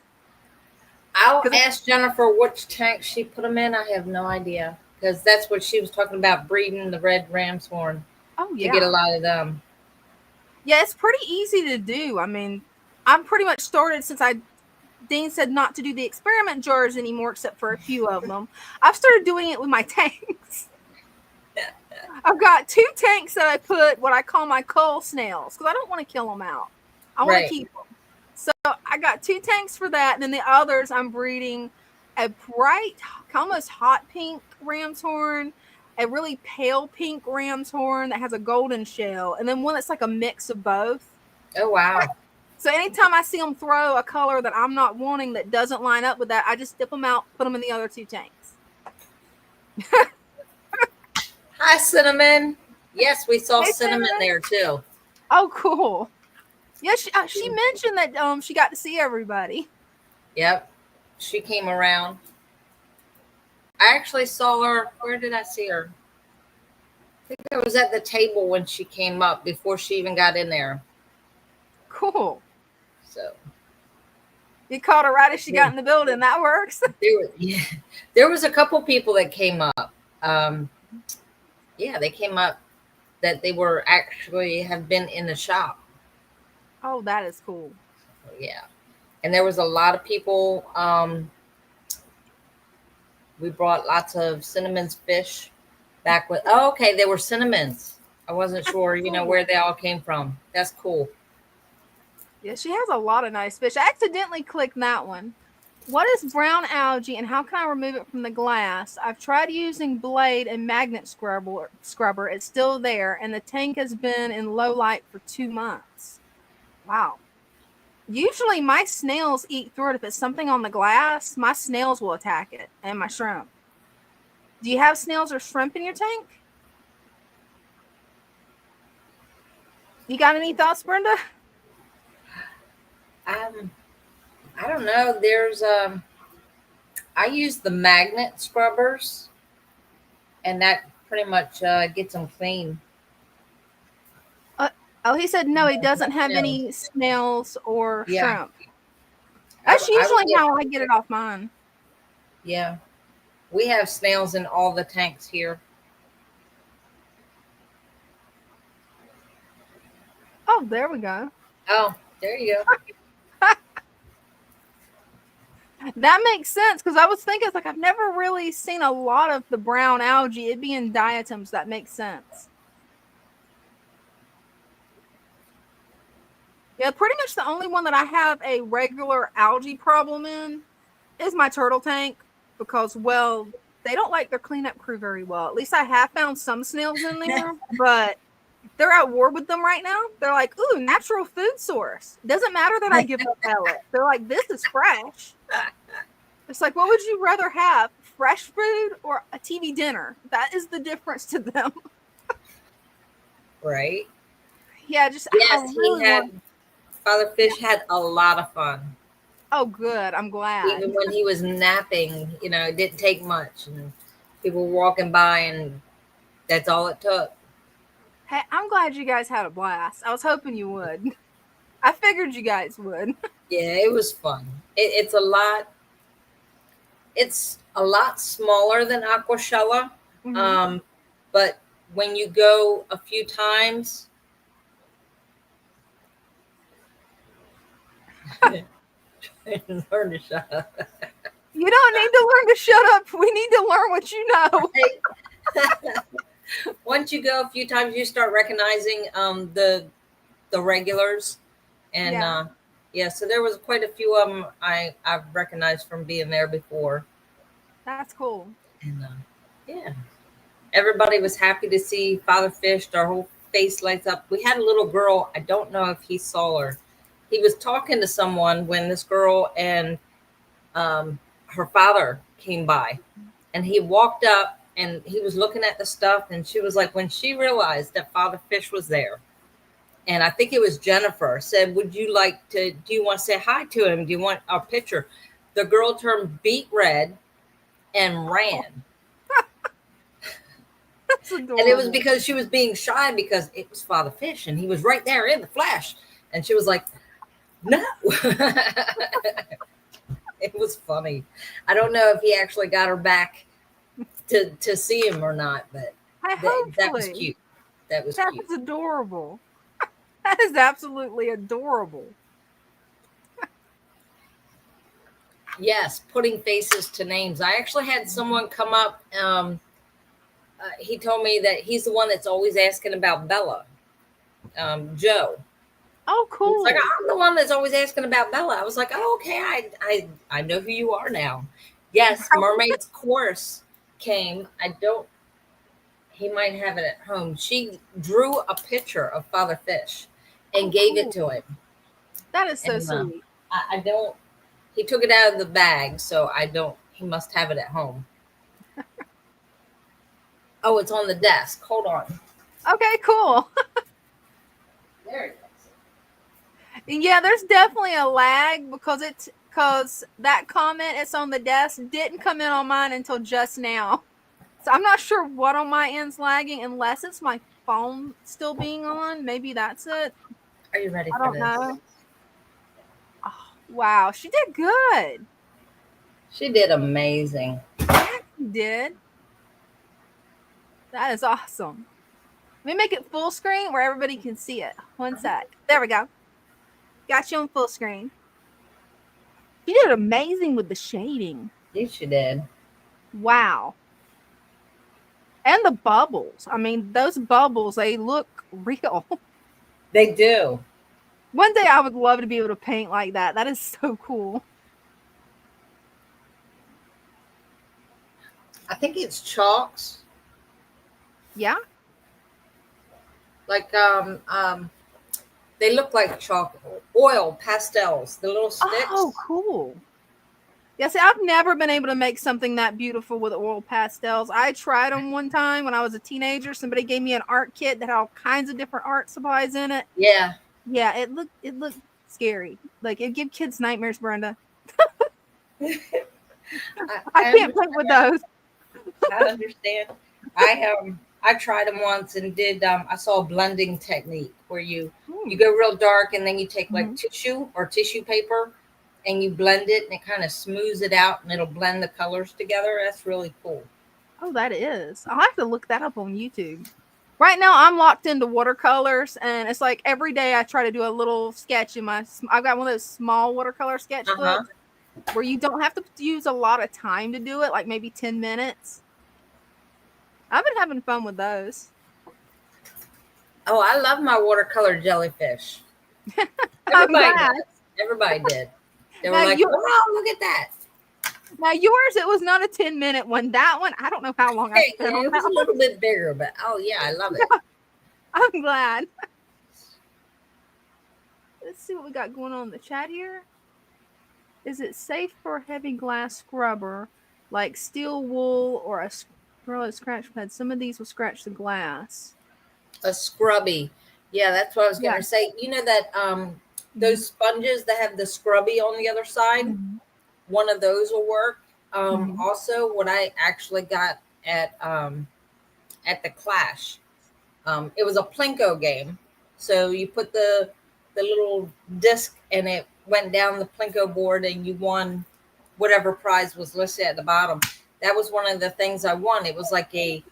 I'll ask Jennifer which tank she put them in. I have no idea because that's what she was talking about, breeding the red ram's horn. Oh, To yeah. get a lot of them. Yeah, it's pretty easy to do. I mean, I'm pretty much started since Dean said not to do the experiment jars anymore, except for a few of them. I've started doing it with my tanks. I've got 2 tanks that I put what I call my cull snails because I don't want to kill them out. I want to keep them. So I got 2 tanks for that. And then the others, I'm breeding a bright, almost hot pink ram's horn, a really pale pink ram's horn that has a golden shell, and then one that's like a mix of both. Oh, wow. So anytime I see them throw a color that I'm not wanting that doesn't line up with that, I just dip them out, put them in the other 2 tanks. Hi, Cinnamon. Yes, we saw Hey, Cinnamon Cinnamon. there too. Oh, cool. Yeah, she mentioned that she got to see everybody. Yep. She came around. I actually saw her. Where did I see her? I think I was at the table when she came up before she even got in there. Cool. So you caught her right as she got in the building. That works. There was a couple people that came up. They came up that they were actually have been in the shop. Oh, that is cool. Yeah. And there was a lot of people. We brought lots of Cinnamon's fish back with. Oh, okay. They were Cinnamons. I wasn't sure, where they all came from. That's cool. Yeah, she has a lot of nice fish. I accidentally clicked that one. What is brown algae and how can I remove it from the glass? I've tried using blade and magnet scrubber. It's still there, and the tank has been in low light for 2 months. Wow. Usually my snails eat through it. If it's something on the glass, my snails will attack it and my shrimp. Do you have snails or shrimp in your tank? You got any thoughts, Brenda? I don't know. There's I use the magnet scrubbers, and that pretty much gets them clean. Oh, he said no, he doesn't have any snails or shrimp. That's I usually how I get it off mine. Yeah. We have snails in all the tanks here. Oh, there we go. Oh, there you go. That makes sense because I was thinking, it's like I've never really seen a lot of the brown algae. It'd be in diatoms. That makes sense. Yeah, pretty much the only one that I have a regular algae problem in is my turtle tank because, well, they don't like their cleanup crew very well. At least I have found some snails in there, but they're at war with them right now. They're like, ooh, natural food source. Doesn't matter that I give up pellet. They're like, this is fresh. It's like, what would you rather have? Fresh food or a TV dinner? That is the difference to them. Right. Yeah, just yes, Father Fish had a lot of fun. Oh, good. I'm glad. Even when he was napping, it didn't take much. And people were walking by, and that's all it took. Hey, I'm glad you guys had a blast. I was hoping you would. I figured you guys would. Yeah, it was fun. It's a lot. It's a lot smaller than Aquashella, but when you go a few times. Learn to shut up. You don't need to learn to shut up. We need to learn what you know. Once you go a few times, you start recognizing the regulars, and yeah, so there was quite a few of them I've recognized from being there before. That's cool. And yeah, everybody was happy to see Father Fish. Our whole face lights up. We had a little girl. I don't know if he saw her. He was talking to someone when this girl and her father came by, and he walked up and he was looking at the stuff, and she was like, when she realized that Father Fish was there, and I think it was Jennifer, said, do you want to say hi to him? Do you want a picture? The girl turned beet red and ran. That's adorable. And it was because she was being shy because it was Father Fish and he was right there in the flesh. And she was like, no. It was funny. I don't know if he actually got her back to see him or not, but that was cute. That was adorable. That is absolutely adorable. Yes, putting faces to names. I actually had someone come up. He told me that he's the one that's always asking about Bella. Joe. Oh, cool. He's like, I'm the one that's always asking about Bella. I was like, oh, okay. I know who you are now. Yes, Mermaid's Course came. He might have it at home. She drew a picture of Father Fish and gave it to him. That is so sweet. He took it out of the bag, so he must have it at home. Oh, it's on the desk. Hold on. Okay, cool. There it is. Yeah, there's definitely a lag because that comment it's on the desk didn't come in on mine until just now. So I'm not sure what on my end's lagging unless it's my phone still being on. Maybe that's it. Are you ready for this? I don't know. Oh, wow, she did good. She did amazing. Yeah, she did. That is awesome. Let me make it full screen where everybody can see it. One sec. There we go. Got you on full screen. She did amazing with the shading. Yes, she did. Wow. And the bubbles. I mean, those bubbles, they look real. They do. One day I would love to be able to paint like that. That is so cool. I think it's chalks. Yeah. Like they look like chalk, oil pastels, the little sticks. Oh, cool. Yeah, see, I've never been able to make something that beautiful with oil pastels. I tried them one time when I was a teenager. Somebody gave me an art kit that had all kinds of different art supplies in it. Yeah. Yeah, it looked scary. Like it give kids nightmares, Brenda. I can't paint with those. I understand. I tried them once and did I saw a blending technique where you go real dark and then you take like tissue or tissue paper and you blend it and it kind of smooths it out and it'll blend the colors together. That's really cool. Oh, that is. I'll have to look that up on YouTube. Right now I'm locked into watercolors and it's like every day I try to do a little sketch in I've got one of those small watercolor sketchbooks where you don't have to use a lot of time to do it, like maybe 10 minutes. I've been having fun with those. Oh, I love my watercolor jellyfish. Everybody did. They were like, wow, look at that. Now yours, it was not a 10-minute one. That one, I don't know how long I spent on it was that a little bit bigger, but yeah, I love it. I'm glad. Let's see what we got going on in the chat here. Is it safe for a heavy glass scrubber like steel wool or a scratch pad? Some of these will scratch the glass. A scrubby. Yeah, that's what I was going to say. You know that those sponges that have the scrubby on the other side, one of those will work. Also, what I actually got at the Clash, it was a Plinko game. So you put the little disc and it went down the Plinko board and you won whatever prize was listed at the bottom. That was one of the things I won. It was like a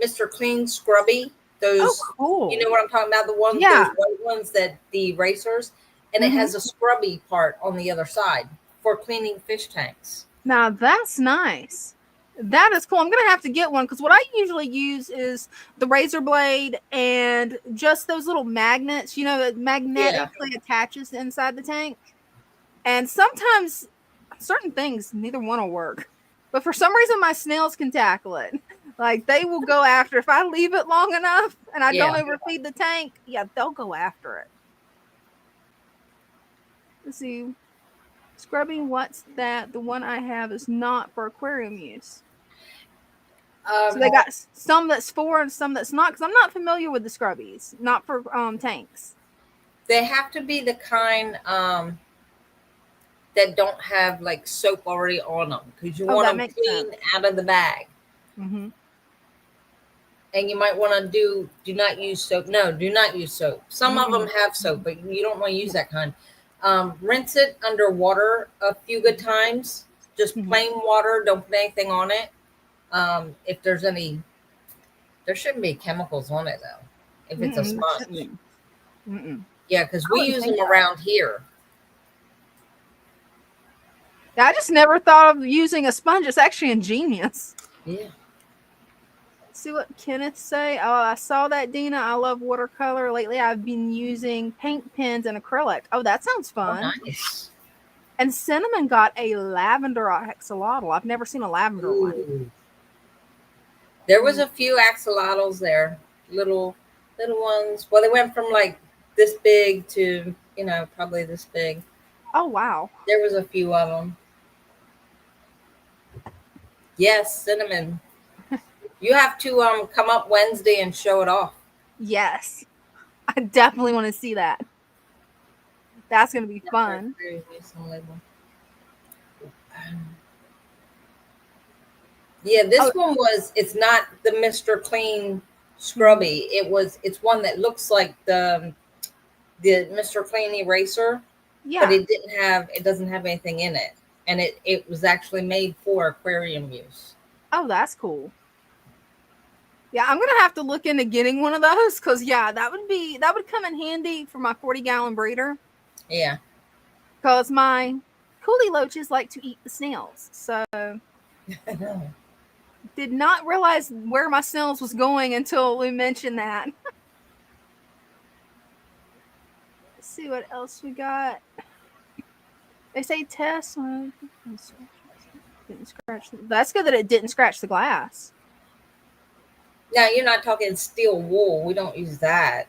Mr. Clean Scrubby. Those, cool. You know what I'm talking about? The ones, those white ones that the erasers, and it has a scrubby part on the other side for cleaning fish tanks. Now that's nice. That is cool. I'm gonna have to get one because what I usually use is the razor blade and just those little magnets, that magnetically attaches inside the tank. And sometimes certain things, neither one will work. But for some reason my snails can tackle it. Like they will go after if I leave it long enough and I don't overfeed the tank, they'll go after it. Let's see. Scrubbing, what's that? The one I have is not for aquarium use. So they got some that's for and some that's not, because I'm not familiar with the scrubbies, not for tanks. They have to be the kind that don't have like soap already on them, because you want them clean out of the bag. Mm-hmm. And you might want to do not use soap. No, do not use soap. Some of them have soap, but you don't want to use that kind. Rinse it under water a few good times. Just plain water. Don't put anything on it. If there's any, there shouldn't be chemicals on it though. If it's a sponge. Yeah, because we use them around here. I just never thought of using a sponge. It's actually ingenious. Yeah. See what Kenneth say. Oh, I saw that, Dina. I love watercolor. Lately, I've been using paint pens and acrylic. Oh, that sounds fun. Oh, nice. And Cinnamon got a lavender axolotl. I've never seen a lavender one. There was a few axolotls there, little ones. Well, they went from like this big to probably this big. Oh wow! There was a few of them. Yes, Cinnamon. You have to come up Wednesday and show it off. Yes. I definitely want to see that. That's going to be fun. Yeah, this one it's not the Mr. Clean Scrubby. It's one that looks like the Mr. Clean eraser. Yeah. But it doesn't have anything in it. And it was actually made for aquarium use. Oh, that's cool. Yeah, I'm gonna have to look into getting one of those because that would come in handy for my 40-gallon breeder. Yeah, because my coolie loaches like to eat the snails, so did not realize where my snails was going until we mentioned that. Let's see what else we got. They say test. Didn't scratch. That's good that it didn't scratch the glass. Now you're not talking steel wool. We don't use that.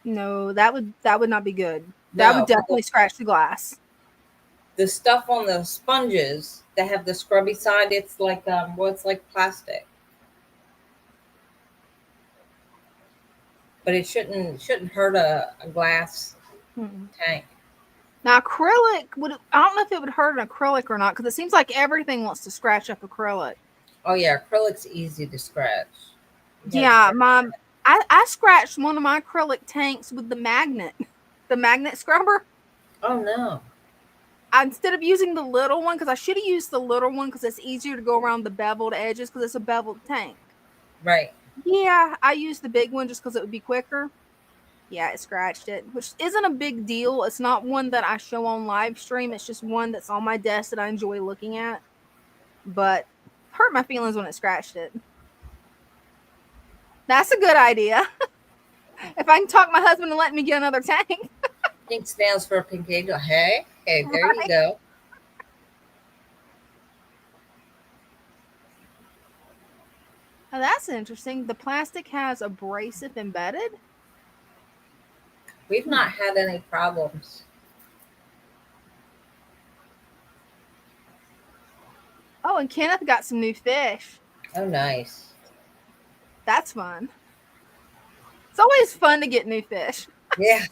No, that would not be good. That would definitely scratch the glass. The stuff on the sponges that have the scrubby side, it's like it's like plastic. But it shouldn't hurt a glass tank. Now acrylic I don't know if it would hurt an acrylic or not, because it seems like everything wants to scratch up acrylic. Oh yeah, acrylic's easy to scratch. Yeah, I scratched one of my acrylic tanks with the magnet scrubber. Oh no! Instead of using the little one, because I should have used the little one because it's easier to go around the beveled edges because it's a beveled tank. Right. Yeah, I used the big one just because it would be quicker. Yeah, it scratched it, which isn't a big deal. It's not one that I show on live stream. It's just one that's on my desk that I enjoy looking at. But hurt my feelings when it scratched it. That's a good idea. If I can talk my husband to let me get another tank. Pink snails for a pink angel. Hey, there you go. Oh, that's interesting. The plastic has abrasive embedded. We've not had any problems. Oh, and Kenneth got some new fish. Oh, nice. That's fun. It's always fun to get new fish. Yeah.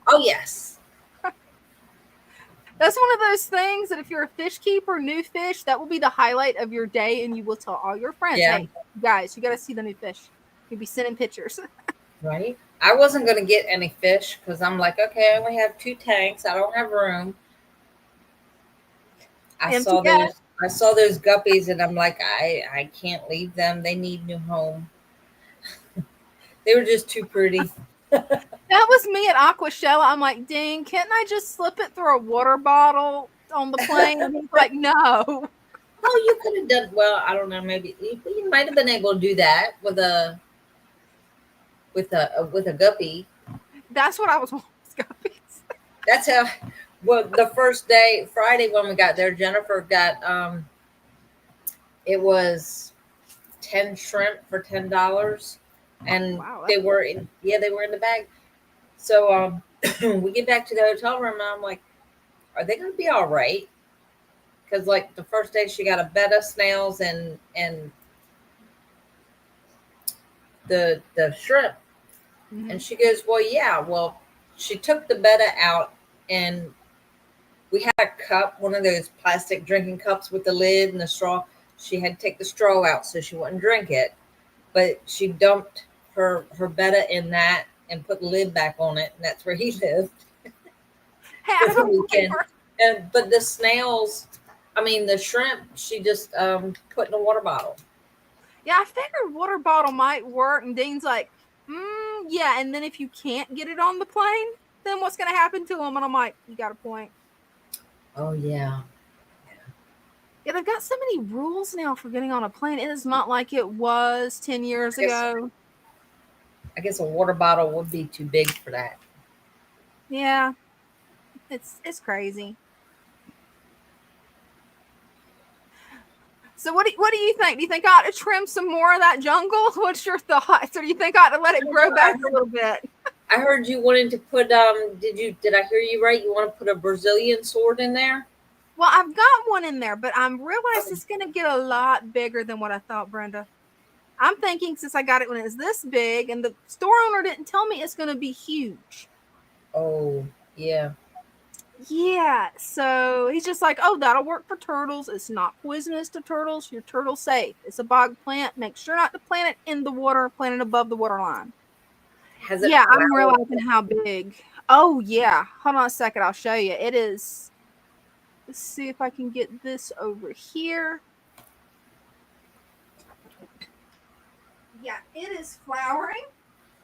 Oh, yes. That's one of those things that if you're a fish keeper, new fish, that will be the highlight of your day, and you will tell all your friends, hey, guys, you got to see the new fish. You'll be sending pictures. Right. I wasn't going to get any fish because I'm like, okay, I only have 2 tanks. I don't have room. I saw those guppies, and I'm like, I can't leave them. They need new home. They were just too pretty. That was me at Aquashella. I'm like, dang, can't I just slip it through a water bottle on the plane? And he's like, no. Oh, you could have done well. I don't know. Maybe you might have been able to do that with a guppy. That's what I was wanting. Guppies. That's how. Well, the first day, Friday when we got there, Jennifer got it was 10 shrimp for $10, and Wow, they that's were in they were in the bag. So we get back to the hotel room, and I'm like, are they going to be all right? Because like the first day she got a bed of snails and the shrimp, Mhm. and she goes, well, yeah, well, she took the betta out, and we had a cup, one of those plastic drinking cups with the lid and the straw. She had to take the straw out so she wouldn't drink it, but she dumped her betta in that and put the lid back on it, and that's where he lived Hey, for I the don't blame weekend. her. And but the snails, I mean the shrimp, she just put in a water bottle. Yeah, I figured water bottle might work, and Dean's like, yeah. And then if you can't get it on the plane, then what's going to happen to them? And I'm like, you got a point. Oh yeah. Yeah, they've got so many rules now for getting on a plane. It is not like it was 10 years ago. I guess a water bottle would be too big for that. Yeah, it's crazy. So what do you think? Do you think I ought to trim some more of that jungle? What's your thoughts? Or do you think I ought to let it grow back a little bit? I heard you wanted to put did I hear you right? You want to put a Brazilian sword in there? Well, I've got one in there, but I'm realized it's going to get a lot bigger than what I thought, Brenda. I'm thinking since I got it when it was this big, and the store owner didn't tell me it's going to be huge. Oh, yeah. Yeah, so he's just like, oh, that'll work for turtles. It's not poisonous to turtles. Your turtle safe. It's a bog plant. Make sure not to plant it in the water. Plant it above the water line. Has it Yeah, I'm flowered? realizing how big. Oh, yeah. Hold on a second. I'll show you. It is. Let's see if I can get this over here. Yeah, it is flowering.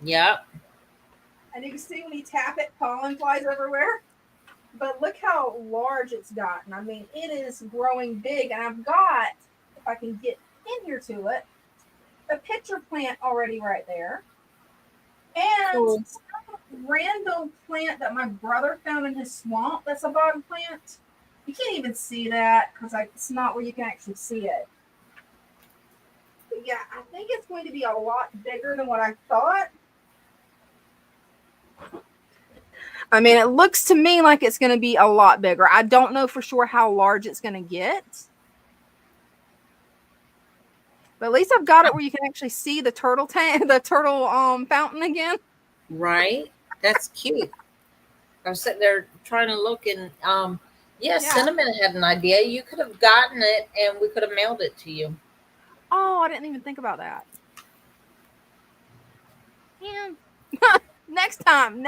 Yep. And you can see when you tap it, pollen flies everywhere. But look how large it's gotten. I mean, it is growing big. And I've got, if I can get in here to it, a pitcher plant already right there. And Cool. some random plant that my brother found in his swamp. That's a bog plant. You can't even see that because it's not where you can actually see it. But yeah, I think it's going to be a lot bigger than what I thought. I mean, it looks to me like it's going to be a lot bigger. I don't know for sure how large it's going to get. But at least I've got it where you can actually see the turtle tank, the turtle fountain again. Right. That's cute. I was sitting there trying to look, and yeah, Cinnamon had an idea. You could have gotten it, and we could have mailed it to you. Oh, I didn't even think about that. Yeah. Next time.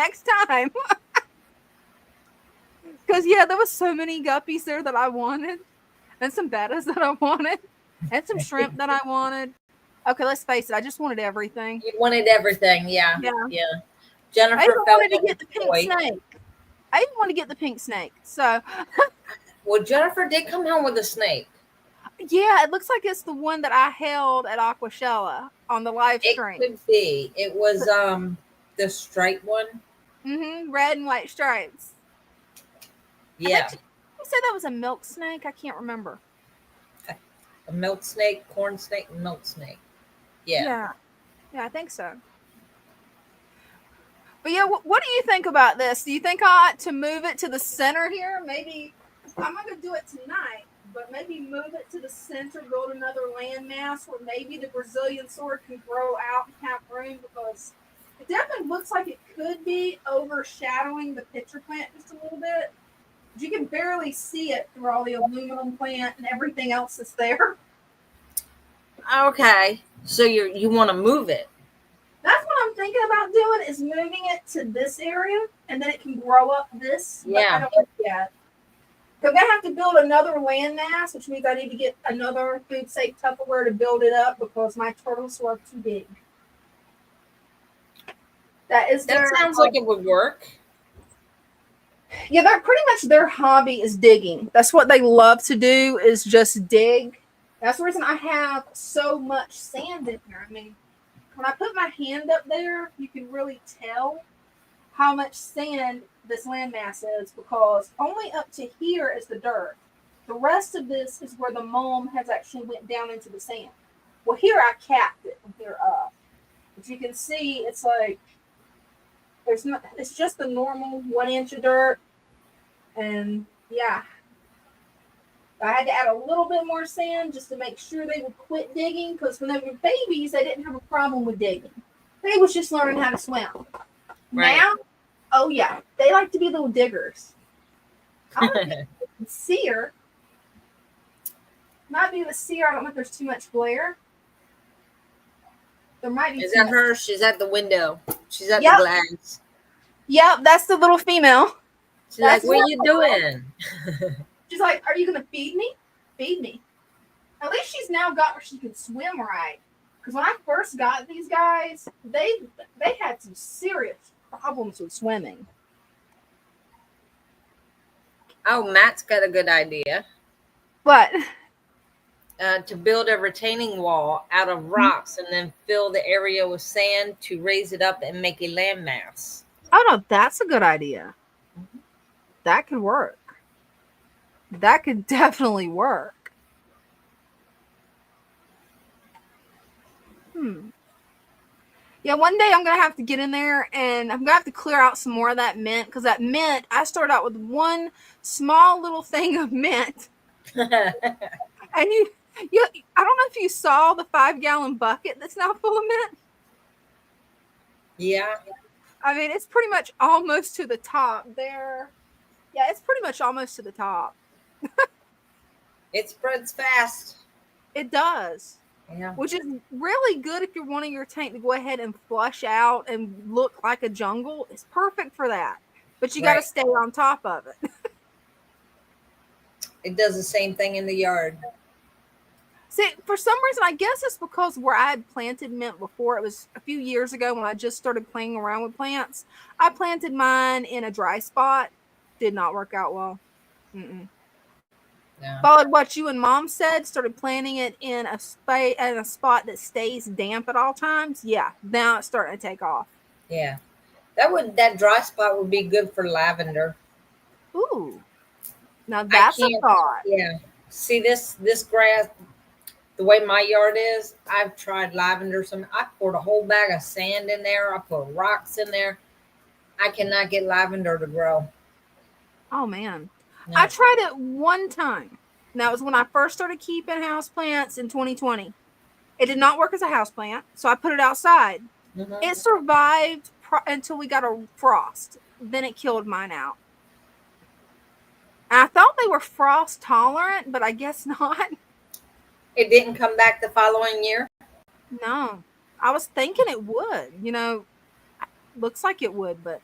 Because, yeah, there was so many guppies there that I wanted. And some bettas that I wanted. And some shrimp that I wanted. Okay, let's face it. I just wanted everything. You wanted everything. Yeah. Yeah. Yeah. I Jennifer even felt wanted to like get the a pink boy. snake. I even want to get the pink snake. So, Well, Jennifer did come home with a snake. yeah, it looks like it's the one that I held at Aquashella on the live It stream. could be. It was the striped one. Red and white stripes. Yeah. You said that was a milk snake? I can't remember. A milk snake, corn snake, and milk snake. Yeah. Yeah, I think so. But yeah, what do you think about this? Do you think I ought to move it to the center here? Maybe I'm not going to do it tonight, but maybe move it to the center, build another landmass where maybe the Brazilian sword can grow out and have room, because it definitely looks like it could be overshadowing the pitcher plant just a little bit. But you can barely see it through all the aluminum plant and everything else that's there. Okay. So you want to move it? That's what I'm thinking about doing, is moving it to this area, and then it can grow up this. But Yeah. I don't know yet. I'm going to have to build another landmass, which means I need to get another food safe Tupperware to build it up because my turtles are too big. That That sounds like it would work. Yeah, they're pretty much their hobby is digging. That's what they love to do is just dig. That's the reason I have so much sand in here. I mean, when I put my hand up there, you can really tell how much sand this landmass is because only up to here is the dirt. The rest of this is where the mulm has actually went down into the sand. Well, here I capped it from here up. As you can see, it's like there's not. It's just the normal 1 inch of dirt, and yeah, I had to add a little bit more sand just to make sure they would quit digging. Because when they were babies, they didn't have a problem with digging. They was just learning how to swim. Right. Now, oh yeah, they like to be little diggers. I don't know if you can see her. Might be able to see her. I don't know if there's too much glare. There might be. Is that her? She's at the window. She's at Yep. the glass. Yep, that's the little female. She's like, what are you doing? She's like, are you going to feed me? Feed me. At least she's now got where she can swim right. Because when I first got these guys, they had some serious problems with swimming. Oh, Matt's got a good idea. What? To build a retaining wall out of rocks and then fill the area with sand to raise it up and make a landmass. Oh, no, that's a good idea. That could work. That could definitely work. Yeah, one day I'm going to have to get in there and I'm going to have to clear out some more of that mint because that mint, I started out with one small little thing of mint. And I don't know if you saw the 5-gallon bucket that's now full of mint. Yeah. I mean, it's pretty much almost to the top there. Yeah, it's pretty much almost to the top. It spreads fast. It does. Yeah. Which is really good if you're wanting your tank to go ahead and flush out and look like a jungle. It's perfect for that. But you got to stay on top of it. It does the same thing in the yard. See, for some reason, I guess it's because where I had planted mint before, it was a few years ago when I just started playing around with plants. I planted mine in a dry spot. Did not work out well. No. Followed what you and Mom said, started planting it in a spot that stays damp at all times. Yeah, now it's starting to take off. Yeah. That dry spot would be good for lavender. Ooh. Now that's a thought. Yeah. See this grass, the way my yard is, I've tried lavender. I poured a whole bag of sand in there. I put rocks in there. I cannot get lavender to grow. Oh, man. No. I tried it one time. That was when I first started keeping houseplants in 2020. It did not work as a houseplant, so I put it outside. Mm-hmm. It survived until we got a frost. Then it killed mine out. And I thought they were frost tolerant, but I guess not. It didn't come back the following year? No. I was thinking it would. Looks like it would, but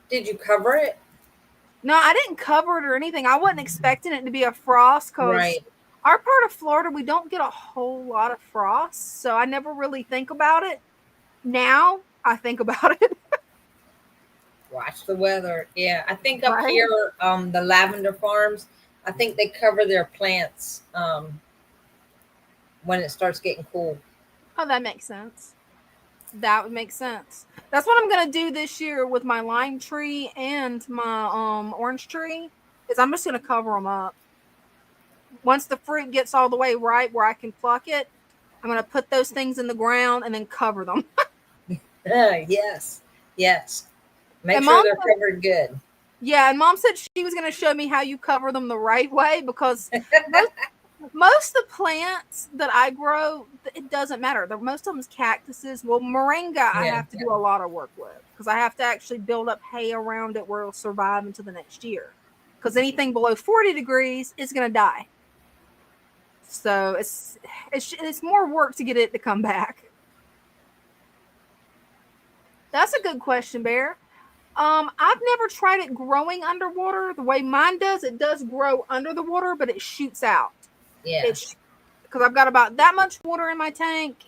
Did you cover it? No, I didn't cover it or anything. I wasn't expecting it to be a frost because our part of Florida, we don't get a whole lot of frost. So I never really think about it. Now I think about it. Watch the weather. Yeah, I think up here, the lavender farms, I think they cover their plants when it starts getting cool. Oh, that makes sense. That would make sense. That's what I'm going to do this year with my lime tree and my orange tree is I'm just going to cover them up. Once the fruit gets all the way right where I can pluck it, I'm going to put those things in the ground and then cover them. Yes. Make sure they're covered good. Yeah, and Mom said she was going to show me how you cover them the right way because most of the plants that I grow, it doesn't matter. Most of them is cactuses. Well, moringa, I have to do a lot of work with because I have to actually build up hay around it where it'll survive until the next year. Because anything below 40 degrees is going to die. So it's more work to get it to come back. That's a good question, Bear. I've never tried it growing underwater. The way mine does, it does grow under the water, but it shoots out. Yeah. Because I've got about that much water in my tank.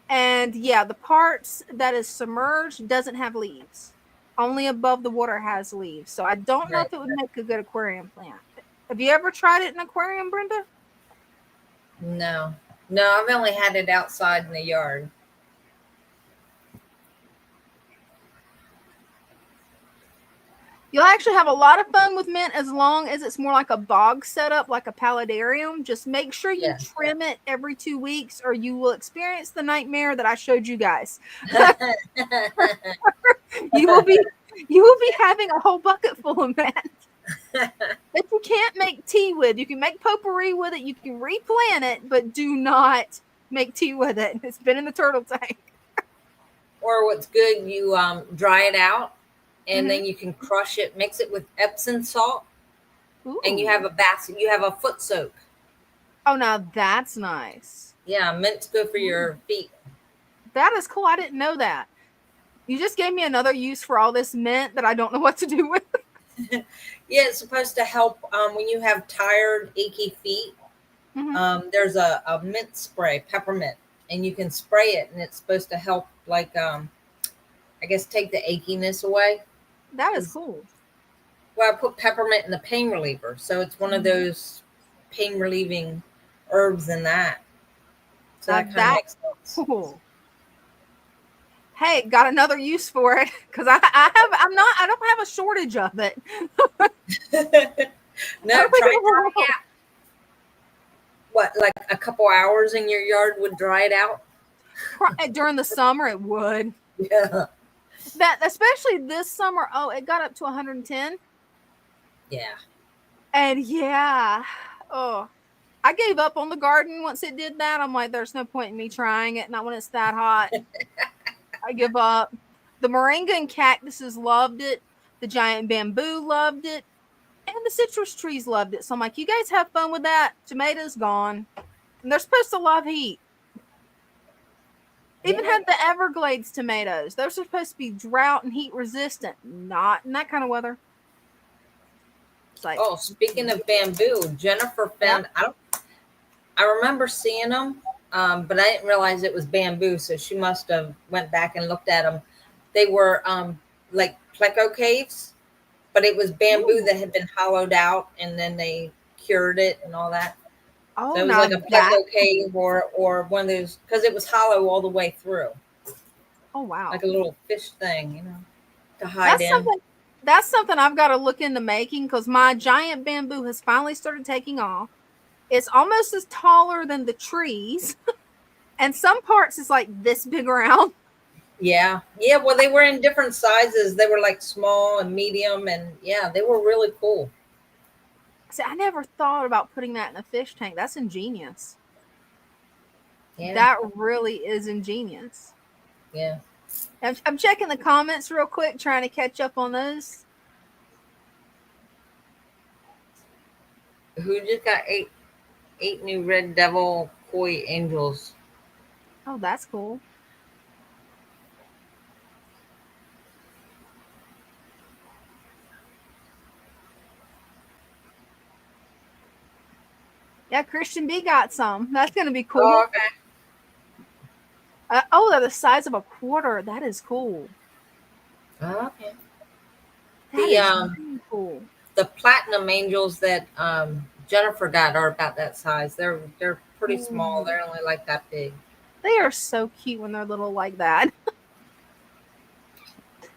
And yeah, the parts that is submerged doesn't have leaves. Only above the water has leaves. So I don't know Right. if it would make a good aquarium plant. Have you ever tried it in an aquarium, Brenda? No, I've only had it outside in the yard. You'll actually have a lot of fun with mint as long as it's more like a bog setup, like a paludarium. Just make sure you Yeah. trim it every 2 weeks, or you will experience the nightmare that I showed you guys. You will be having a whole bucket full of mint that you can't make tea with. You can make potpourri with it, you can replant it, but do not make tea with it. It's been in the turtle tank. Or what's good, you dry it out, and Mhm. then you can crush it, mix it with Epsom salt, and you Ooh. have a bath. You have a foot soak. Oh, now that's nice. Yeah, mint's good for your feet. That is cool. I didn't know that. You just gave me another use for all this mint that I don't know what to do with. Yeah, it's supposed to help when you have tired, achy feet. Mhm. There's a mint spray, peppermint, and you can spray it, and it's supposed to help, like, I guess, take the achiness away. That is cool. Well, I put peppermint in the pain reliever, so it's one of those pain relieving herbs in that. So Now that kind of that's makes sense. cool. Hey, got another use for it because I don't have a shortage of it. No, try drying out. What, like a couple hours in your yard would dry it out? During the summer, it would. Yeah. That especially this summer. Oh, it got up to 110, Yeah. and yeah, oh, I gave up on the garden once it did that. I'm like, there's no point in me trying it. Not when it's that hot. I give up. The moringa and cactuses loved it. The giant bamboo loved it. And the citrus trees loved it. So I'm like, you guys have fun with that. Tomatoes gone. And they're supposed to love heat. Even Yeah. had the Everglades tomatoes. Those are supposed to be drought and heat resistant. Not in that kind of weather. It's like, Oh, speaking of bamboo, Jennifer found, I remember seeing them, but I didn't realize it was bamboo. So she must have went back and looked at them. They were like pleco caves, but it was bamboo that had been hollowed out, and then they cured it and all that. oh, So it was now like a that. pleco cave or one of those, because it was hollow all the way through, Oh, wow. like a little fish thing, to hide That's something I've got to look into making because my giant bamboo has finally started taking off. It's almost as taller than the trees. And some parts is like this big around. Yeah. Well, they were in different sizes. They were like small and medium, and yeah, they were really cool. See, I never thought about putting that in a fish tank. That's ingenious. Yeah. That really is ingenious. Yeah. I'm checking the comments real quick, trying to catch up on those. Who just got eight new red devil koi angels? Oh, that's cool. Yeah, Christian B got some. That's going to be cool. Oh, okay. They're the size of a quarter. That is cool. Oh, okay. That is really cool. The platinum angels that Jennifer got are about that size. They're pretty small. They're only like that big. They are so cute when they're little like that.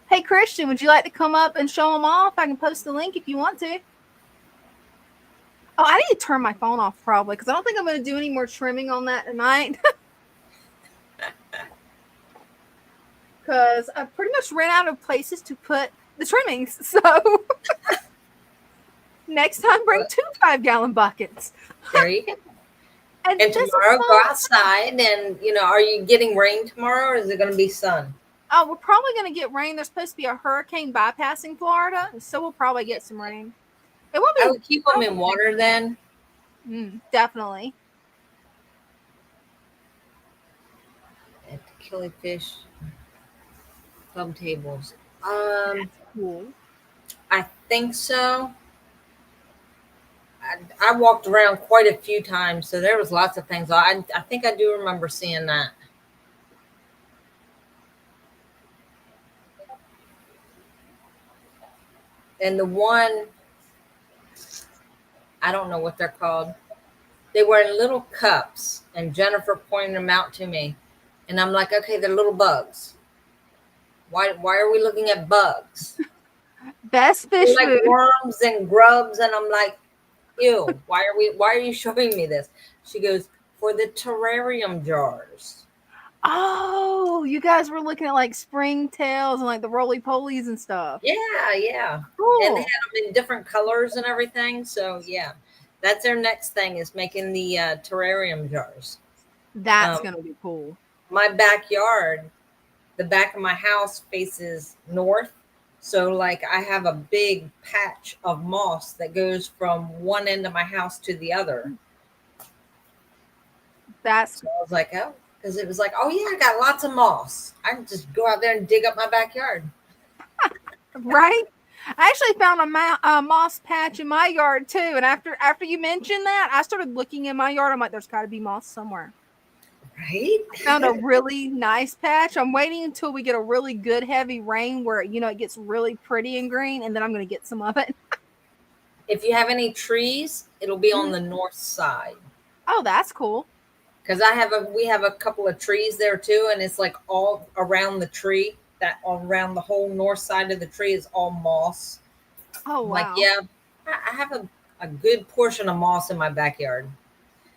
Hey, Christian, would you like to come up and show them off? I can post the link if you want to. Oh, I need to turn my phone off probably because I don't think I'm going to do any more trimming on that tonight. Because I've pretty much ran out of places to put the trimmings. So next time, bring 2 5-gallon buckets. There you go. And tomorrow, go outside. And, are you getting rain tomorrow, or is it going to be sun? Oh, we're probably going to get rain. There's supposed to be a hurricane bypassing Florida, so we'll probably get some rain. It won't be. I would keep them in water then. Definitely. At the killifish club tables. That's cool. I think so. I walked around quite a few times, so there was lots of things. I think I do remember seeing that. And the one, I don't know what they're called. They were in little cups, and Jennifer pointed them out to me. And I'm like, okay, they're little bugs. Why are we looking at bugs? Best They're fish like food. worms and grubs, and I'm like, ew, why are you showing me this? She goes, for the terrarium jars. Oh, you guys were looking at like springtails and like the roly polies and stuff. Yeah. And Cool. they had them in different colors and everything. So yeah, that's their next thing, is making the terrarium jars. That's Um, gonna be cool. my backyard, the back of my house faces north. So like I have a big patch of moss that goes from one end of my house to the other. That's So I was like, oh, because it was like, oh yeah, I got lots of moss. I can just go out there and dig up my backyard. right. I actually found a moss patch in my yard too, and after you mentioned that, I started looking in my yard. I'm like, there's got to be moss somewhere. Right? Found a really nice patch. I'm waiting until we get a really good heavy rain where it gets really pretty and green, and then I'm going to get some of it. If you have any trees, it'll be on the north side. Oh, that's cool. Because we have a couple of trees there too, and it's like all around the tree, that around the whole north side of the tree is all moss. Oh, I'm wow. like, yeah, I have a good portion of moss in my backyard.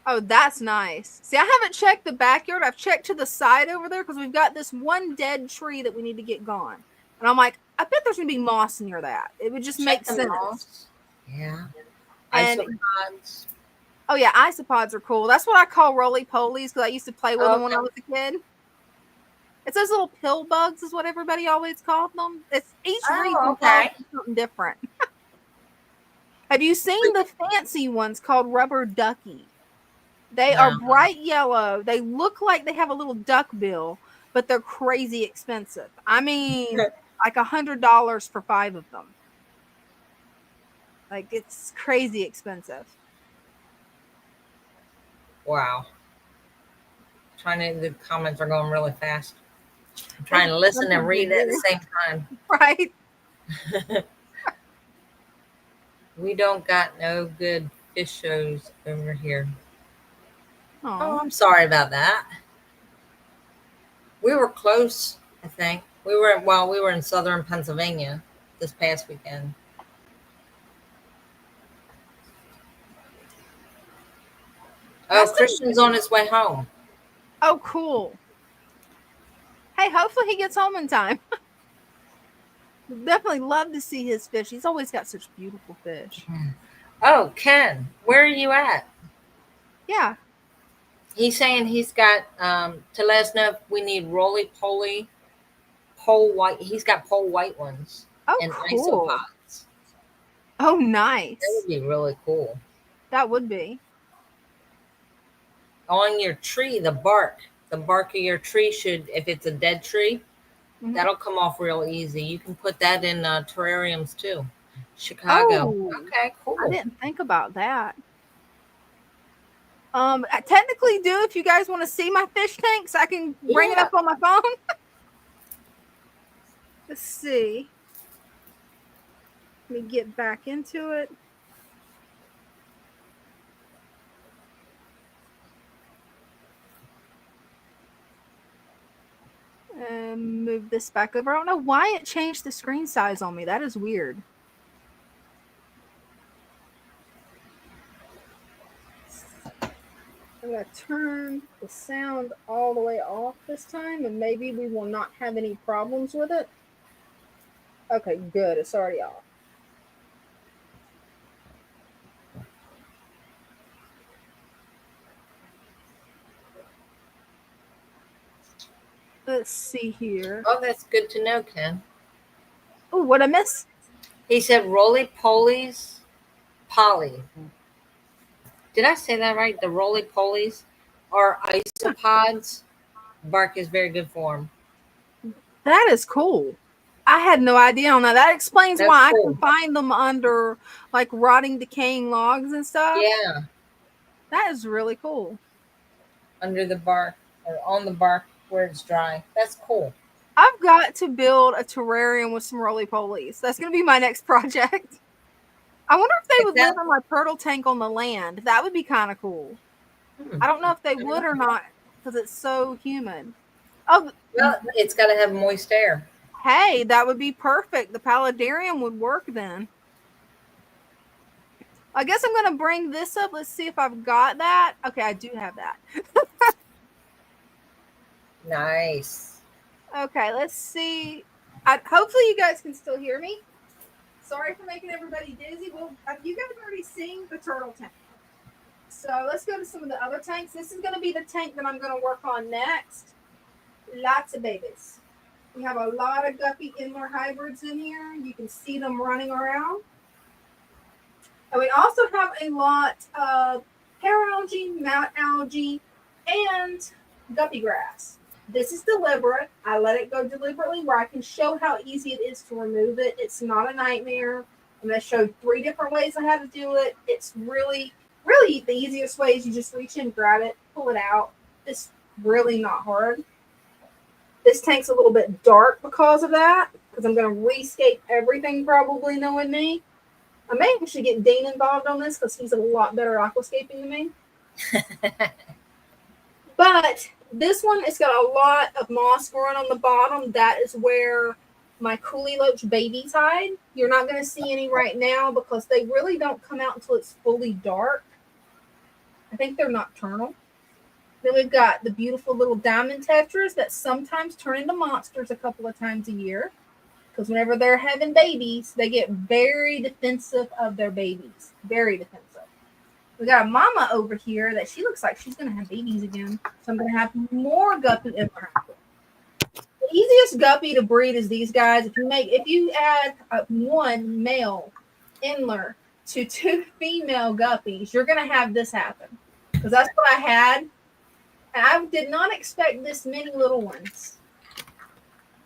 Oh, that's nice. See, I haven't checked the backyard. I've checked to the side over there because we've got this one dead tree that we need to get gone. And I'm like, I bet there's going to be moss near that. It would just make sense. Moss. Yeah. And Isopods. oh yeah, isopods are cool. That's what I call roly polies because I used to play with them when I was a kid. It's those little pill bugs, is what everybody always called them. It's each region calls something different. Have you seen the fancy ones called rubber ducky? They are bright yellow. They look like they have a little duck bill, but they're crazy expensive. I mean, like $100 for 5 of them. Like, it's crazy expensive. Wow. The comments are going really fast. I'm trying to listen and read at the same time. Right. We don't got no good fish shows over here. Oh, I'm sorry about that. We were close, I think. We were in southern Pennsylvania this past weekend. Oh, Christian's on his way home. Oh, cool. Hey, hopefully he gets home in time. Definitely love to see his fish. He's always got such beautiful fish. Oh, Ken, where are you at? Yeah. He's saying he's got to let us know if we need roly-poly, pole white. He's got pole white ones. Oh, and cool. isopods. Oh, nice. That would be really cool. That would be. On your tree, the bark of your tree should, if it's a dead tree, that'll come off real easy. You can put that in terrariums too. Chicago. Oh, okay, cool. I didn't think about that. I technically do. If you guys want to see my fish tanks, I can bring it up on my phone. Let's see. Let me get back into it. And move this back over. I don't know why it changed the screen size on me. That is weird. I'm going to turn the sound all the way off this time, and maybe we will not have any problems with it. Okay, good. It's already off. Let's see here. Oh, that's good to know, Ken. Oh, what I miss? He said roly-polies, poly. Did I say that right? The roly-polies are isopods. Bark is very good for them. That is cool. I had no idea on that. That explains why cool. I can find them under like rotting, decaying logs and stuff. Yeah. That is really cool. Under the bark or on the bark where it's dry. That's cool. I've got to build a terrarium with some roly-polies. That's going to be my next project. I wonder if they would live in my turtle tank on the land. That would be kind of cool. I don't know if they would or not because it's so humid. Oh, Well, it's got to have moist air. hey, that would be perfect. The paludarium would work then. I guess I'm going to bring this up. Let's see if I've got that. Okay, I do have that. Nice. Okay, let's see. Hopefully you guys can still hear me. Sorry for making everybody dizzy. Well, you guys already seen the turtle tank. So let's go to some of the other tanks. This is going to be the tank that I'm going to work on next. Lots of babies. We have a lot of guppy inler hybrids in here. You can see them running around. And we also have a lot of hair algae, mount algae, and guppy grass. This is deliberate. I let it go deliberately where I can show how easy it is to remove it. It's not a nightmare. I'm going to show 3 different ways on how to do it. It's really the easiest way is you just reach in, grab it, pull it out. It's really not hard. This tank's a little bit dark because of that, because I'm going to rescape everything probably knowing me. I may actually get Dina involved on this because he's a lot better aquascaping than me. But this one, it's got a lot of moss growing on the bottom. That is where my coolie loach babies hide. You're not going to see any right now because they really don't come out until it's fully dark. I think they're nocturnal. Then we've got the beautiful little diamond tetras that sometimes turn into monsters a couple of times a year. Because whenever they're having babies, they get very defensive of their babies. Very defensive. We got a mama over here that she looks like she's going to have babies again. So I'm going to have more guppy in her. The easiest guppy to breed is these guys. If you add 1 male inler to 2 female guppies, you're going to have this happen. Because that's what I had. And I did not expect this many little ones.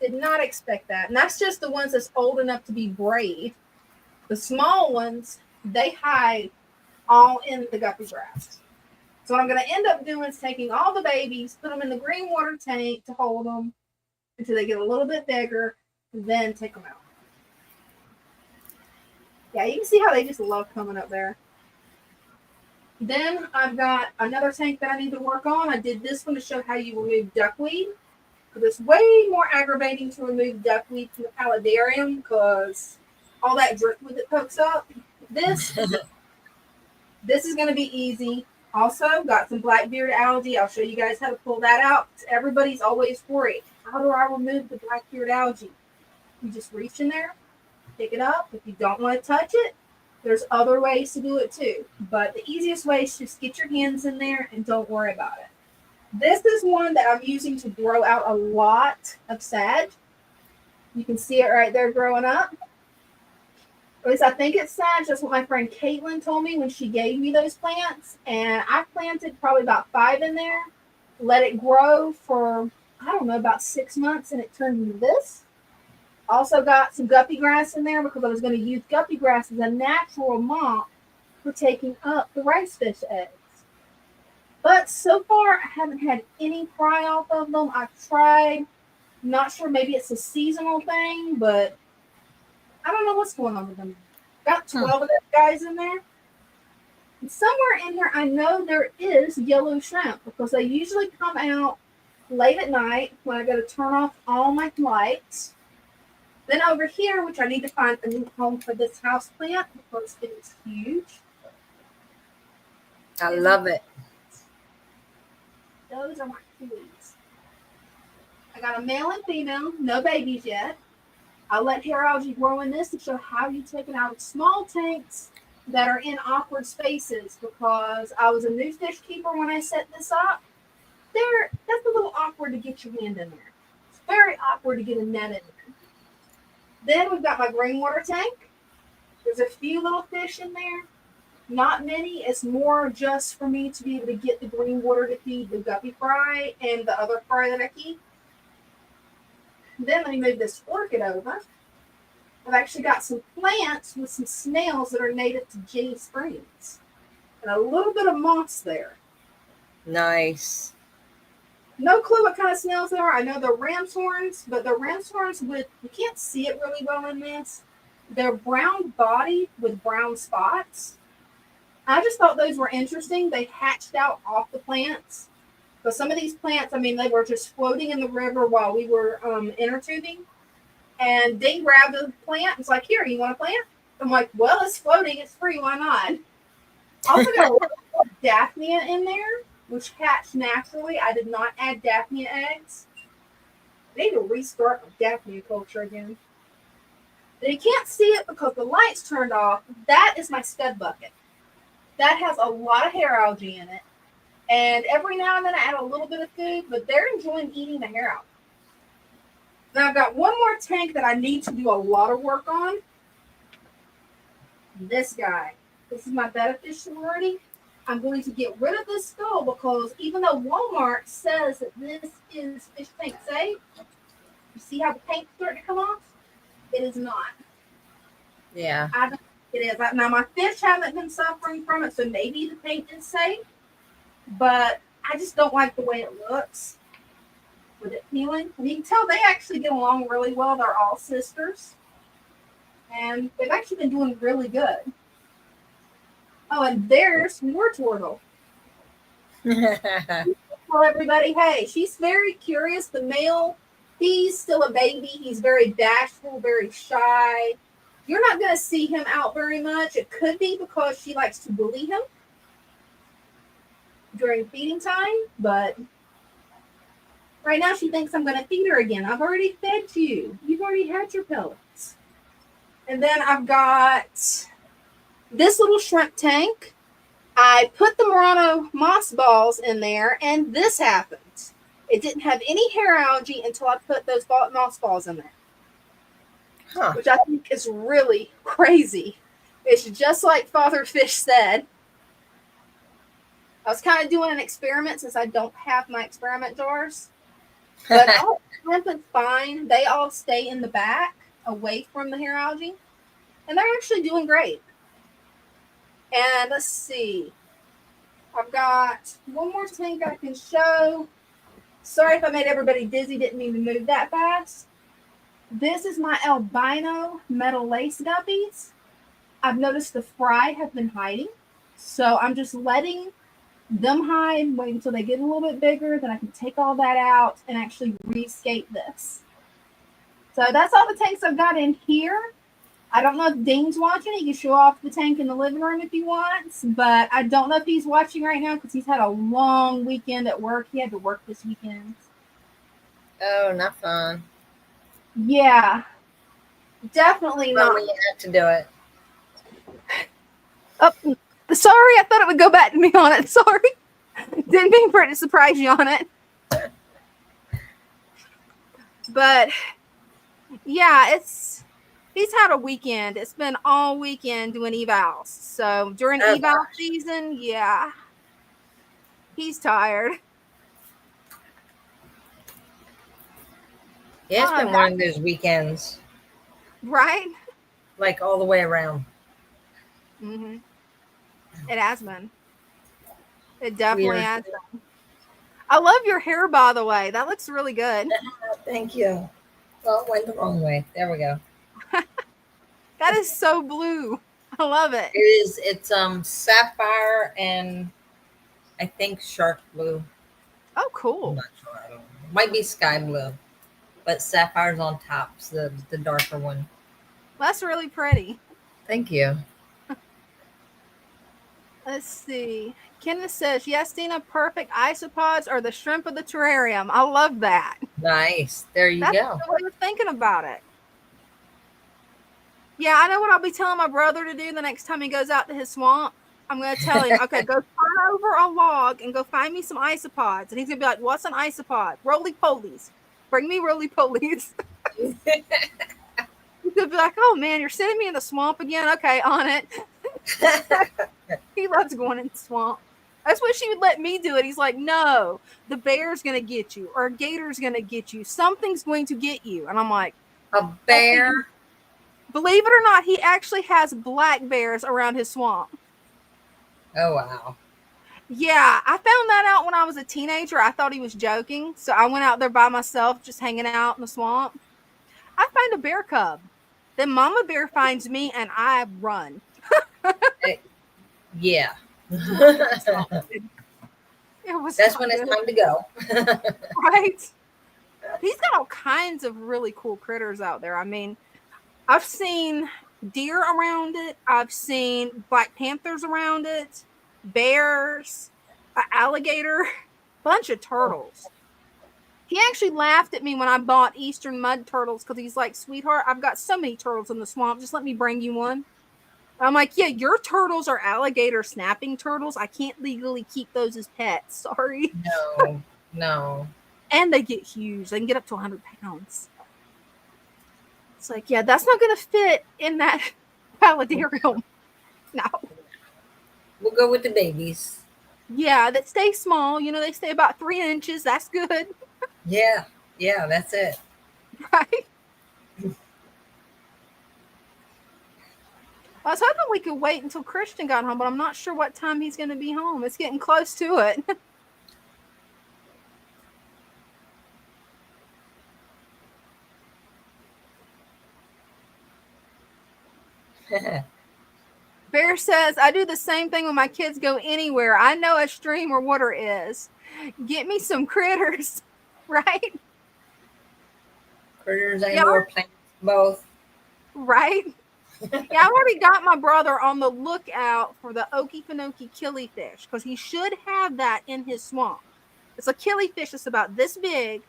Did not expect that. And that's just the ones that's old enough to be brave. The small ones, they hide all in the guppy grass. So what I'm going to end up doing is taking all the babies, put them in the green water tank to hold them until they get a little bit bigger, then take them out. Yeah, you can see how they just love coming up there. Then I've got another tank that I need to work on. I did this one to show how you remove duckweed. Because it's way more aggravating to remove duckweed from the paludarium because all that driftwood that pokes up. This is going to be easy. Also, got some black-bearded algae. I'll show you guys how to pull that out. Everybody's always worried. How do I remove the black-bearded algae? You just reach in there, pick it up. If you don't want to touch it, there's other ways to do it too. But the easiest way is just get your hands in there and don't worry about it. This is one that I'm using to grow out a lot of sage. You can see it right there growing up. At least I think it's sage. That's what my friend Caitlin told me when she gave me those plants. And I planted probably about 5 in there. Let it grow for, I don't know, about 6 months. And it turned into this. Also got some guppy grass in there because I was going to use guppy grass as a natural mop for taking up the rice fish eggs. But so far, I haven't had any fry off of them. I've tried. Not sure, maybe it's a seasonal thing, but I don't know what's going on with them. Got 12 of those guys in there. And somewhere in here, I know there is yellow shrimp because they usually come out late at night when I go to turn off all my lights. Then over here, which I need to find a new home for this house plant because it is huge. I love it. Those are my kiwis. I got a male and female, no babies yet. I let hair algae grow in this to show how you take it out of small tanks that are in awkward spaces because I was a new fish keeper when I set this up. That's a little awkward to get your hand in there. It's very awkward to get a net in there. Then we've got my green water tank. There's a few little fish in there. Not many. It's more just for me to be able to get the green water to feed the guppy fry and the other fry that I keep. Then let me move this orchid over. I've actually got some plants with some snails that are native to Jenny Springs. And a little bit of moss there. Nice. No clue what kind of snails they are. I know they're ram's horns, but they're ram's horns with, you can't see it really well in this. They're brown body with brown spots. I just thought those were interesting. They hatched out off the plants. But some of these plants, I mean, they were just floating in the river while we were inner tubing. And Ding grabbed a plant and was like, here, you want a plant? I'm like, well, it's floating. It's free. Why not? Also got a little Daphnia in there, which hatched naturally. I did not add Daphnia eggs. I need to restart my Daphnia culture again. But you can't see it because the light's turned off. That is my scud bucket. That has a lot of hair algae in it. And every now and then I add a little bit of food, but they're enjoying eating the hair algae. Now I've got one more tank that I need to do a lot of work on. This guy. This is my betta fish sorority. I'm going to get rid of this skull because even though Walmart says that this is fish tank safe, you see how the paint's starting to come off? It is not. Yeah. I don't think it is. Now my fish haven't been suffering from it, so maybe the paint is safe. But I just don't like the way it looks with it peeling. And you can tell they actually get along really well. They're all sisters. And they've actually been doing really good. Oh, and there's more turtle. Tell everybody, hey, she's very curious. The male, he's still a baby. He's very bashful, very shy. You're not going to see him out very much. It could be because she likes to bully him during feeding time, but right now she thinks I'm going to feed her again. I've already fed you. You've already had your pellets. And then I've got this little shrimp tank. I put the Murano moss balls in there, and this happened. It didn't have any hair algae until I put those moss balls in there, which I think is really crazy. It's just like Father Fish said. I was kind of doing an experiment since I don't have my experiment jars. But all shrimp is fine. They all stay in the back, away from the hair algae. And they're actually doing great. And let's see. I've got one more tank I can show. Sorry if I made everybody dizzy. Didn't mean to move that fast. This is my albino metal lace guppies. I've noticed the fry have been hiding. So I'm just letting them hide, wait until they get a little bit bigger, then I can take all that out and actually rescape this. So that's all the tanks I've got in here. I don't know if Dean's watching. He can show off the tank in the living room if he wants, but I don't know if he's watching right now because he's had a long weekend at work. He had to work this weekend. Oh, not fun. Yeah, definitely not. When you have to do it. Oh, sorry, I thought it would go back to me on it. Sorry. Didn't mean for it to surprise you on it. But, yeah, he's had a weekend. It's been all weekend doing evals. So, during eval season, yeah, he's tired. Yeah, it's been one of those weekends. Right? Like all the way around. Mm-hmm. It has been. It definitely has been. I love your hair, by the way. That looks really good. Thank you. Well, it went the wrong way. There we go. That is so blue. I love it. It is. It's sapphire and I think shark blue. Oh, cool. I'm not sure. I don't know. Might be sky blue, but sapphire's on top, so the darker one. That's really pretty. Thank you. Let's see. Kenneth says, yes, Dina, perfect isopods are the shrimp of the terrarium. I love that. Nice. There you That's go. the way you're thinking about it. Yeah, I know what I'll be telling my brother to do the next time he goes out to his swamp. I'm going to tell him, okay, go turn over a log and go find me some isopods. And he's going to be like, what's an isopod? Roly-polies. Bring me roly-polies. He's going to be like, oh, man, you're sending me in the swamp again? Okay, on it. He loves going in the swamp. That's what she would let me do it. He's like, no, the bear's going to get you or a gator's going to get you. Something's going to get you. And I'm like, a bear? Believe it or not, he actually has black bears around his swamp. Oh, wow. Yeah, I found that out when I was a teenager, I thought he was joking. So I went out there by myself, just hanging out in the swamp. I find a bear cub. Then Mama Bear finds me and I run. Yeah. It was That's when it's time to go. right? He's got all kinds of really cool critters out there. I mean, I've seen deer around it. I've seen black panthers around it, bears, an alligator, bunch of turtles. He actually laughed at me when I bought Eastern mud turtles because he's like, sweetheart, I've got so many turtles in the swamp. Just let me bring you one. I'm like, yeah, your turtles are alligator snapping turtles. I can't legally keep those as pets. Sorry. No. And they get huge. They can get up to 100 pounds. It's like, yeah, that's not going to fit in that paludarium. No. We'll go with the babies. Yeah, that stay small. You know, they stay about 3 inches. That's good. Yeah, that's it. Right? I was hoping we could wait until Christian got home, but I'm not sure what time he's going to be home. It's getting close to it. Bear says, I do the same thing when my kids go anywhere. I know a stream where water is. Get me some critters. Right? Critters and or plants, both. Right? Yeah, I've already got my brother on the lookout for the Okefenokee killifish because he should have that in his swamp. It's a killifish that's about this big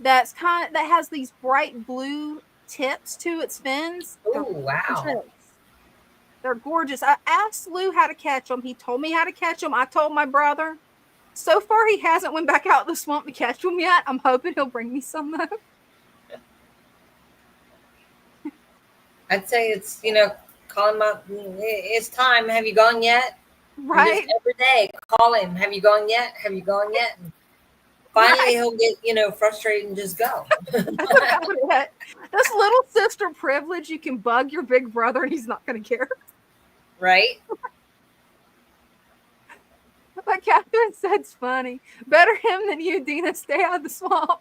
that has these bright blue tips to its fins. Oh, wow. They're gorgeous. I asked Lou how to catch them. He told me how to catch them. I told my brother. So far, he hasn't went back out the swamp to catch them yet. I'm hoping he'll bring me some, though. I'd say it's, call him up. It's time. Have you gone yet? Right. Just every day, call him. Have you gone yet? Have you gone yet? And finally, he'll get, frustrated and just go. That's little sister privilege. You can bug your big brother and he's not going to care. Right? Like Catherine said, it's funny. Better him than you, Dina. Stay out of the swamp.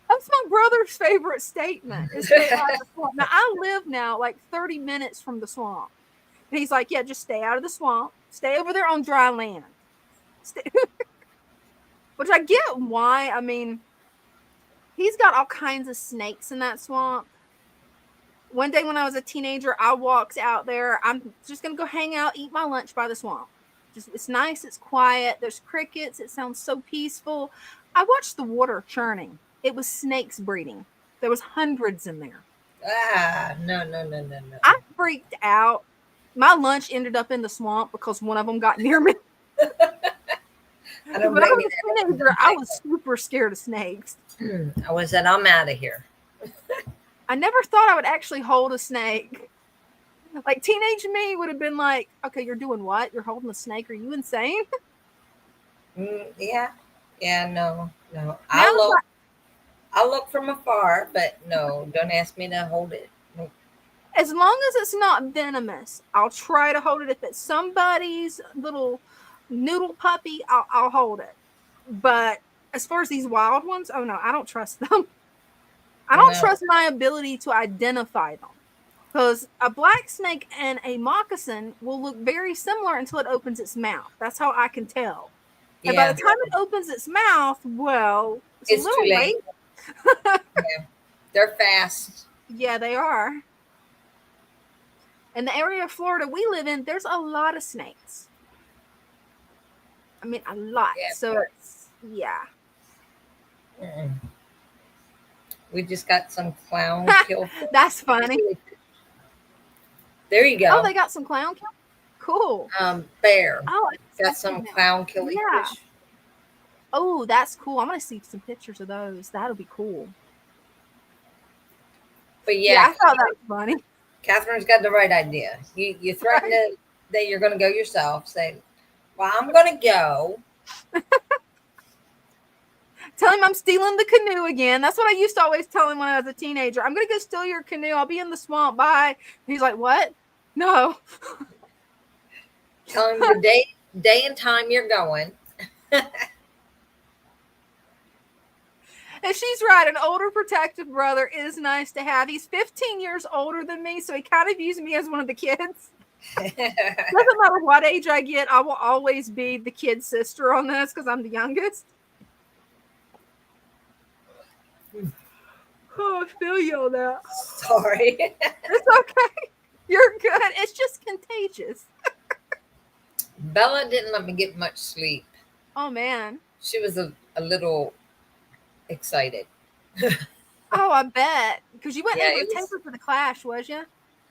That's my brother's favorite statement. Is stay out of the swamp. Now, I live now like 30 minutes from the swamp. And he's like, yeah, just stay out of the swamp. Stay over there on dry land. Which I get why. I mean, he's got all kinds of snakes in that swamp. One day when I was a teenager, I walked out there. I'm just going to go hang out, eat my lunch by the swamp. It's nice. It's quiet. There's crickets. It sounds so peaceful. I watched the water churning. It was snakes breeding. There was hundreds in there. No. I freaked out. My lunch ended up in the swamp because one of them got near me. When I was a teenager, I was super scared of snakes. I said, I'm out of here. I never thought I would actually hold a snake. Like teenage me would have been like, okay, you're doing what? You're holding a snake? Are you insane? Yeah, no. I'll look from afar, but no, don't ask me to hold it. As long as it's not venomous, I'll try to hold it. If it's somebody's little noodle puppy, I'll hold it. But as far as these wild ones, oh no, I don't trust them. I don't trust my ability to identify them. Because a black snake and a moccasin will look very similar until it opens its mouth. That's how I can tell. And by the time it opens its mouth, well, it's a little too late. Yeah, they're fast. Yeah, they are. In the area of Florida we live in, there's a lot of snakes. I mean, a lot. Yeah, so it's, We just got some clown kill. That's funny. There you go. Oh, they got some clown kill? Cool. Bear. Oh, got some clown killing fish. Oh, that's cool. I'm gonna see some pictures of those. That'll be cool. But I thought that was funny. Catherine's got the right idea. You threaten that you're gonna go yourself. Say, well, I'm gonna go. Tell him I'm stealing the canoe again. That's what I used to always tell him when I was a teenager. I'm gonna go steal your canoe. I'll be in the swamp. Bye. He's like, what? No. Tell him the day and time you're going. And she's right. An older protective brother is nice to have. He's 15 years older than me, so he kind of views me as one of the kids. Doesn't matter what age I get, I will always be the kid sister on this because I'm the youngest. Oh, I feel you on that. Sorry. It's okay. You're good. It's just contagious. Bella didn't let me get much sleep. Oh, man. She was a little excited. Oh, I bet. Because you went Yeah, able it to take was- her to the Clash, was you?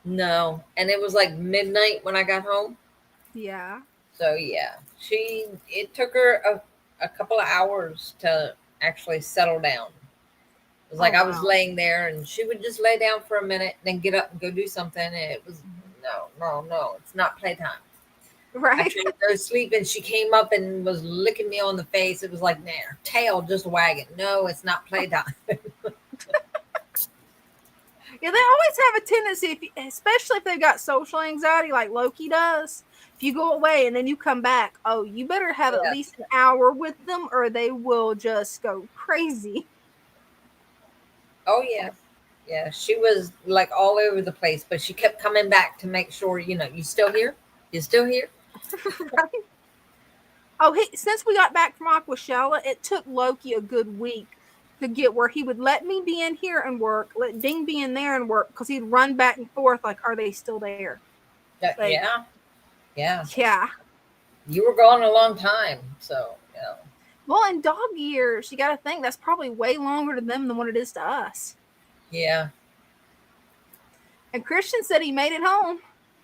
No, and it was like midnight when I got home. Yeah. So yeah, it took her a couple of hours to actually settle down. It was like I was wow. laying there and she would just lay down for a minute, then get up and go do something. And it was no, it's not playtime. I Right. tried to go to sleep and she came up and was licking me on the face. It was like, nah, her tail just wagging. No, it's not playtime. Yeah, they always have a tendency, especially if they've got social anxiety like Loki does. If you go away and then you come back, oh, you better have at Yeah. least an hour with them or they will just go crazy. Oh yeah. Yeah, she was like all over the place, but she kept coming back to make sure, you still here? You still here? Right? Oh, since we got back from Aquashella, it took Loki a good week to get where he would let me be in here and work, let Ding be in there and work, because he'd run back and forth like, are they still there? Like, Yeah. Yeah. You were gone a long time, so Well, in dog years, you got to think that's probably way longer to them than what it is to us. yeah. And Christian said he made it home.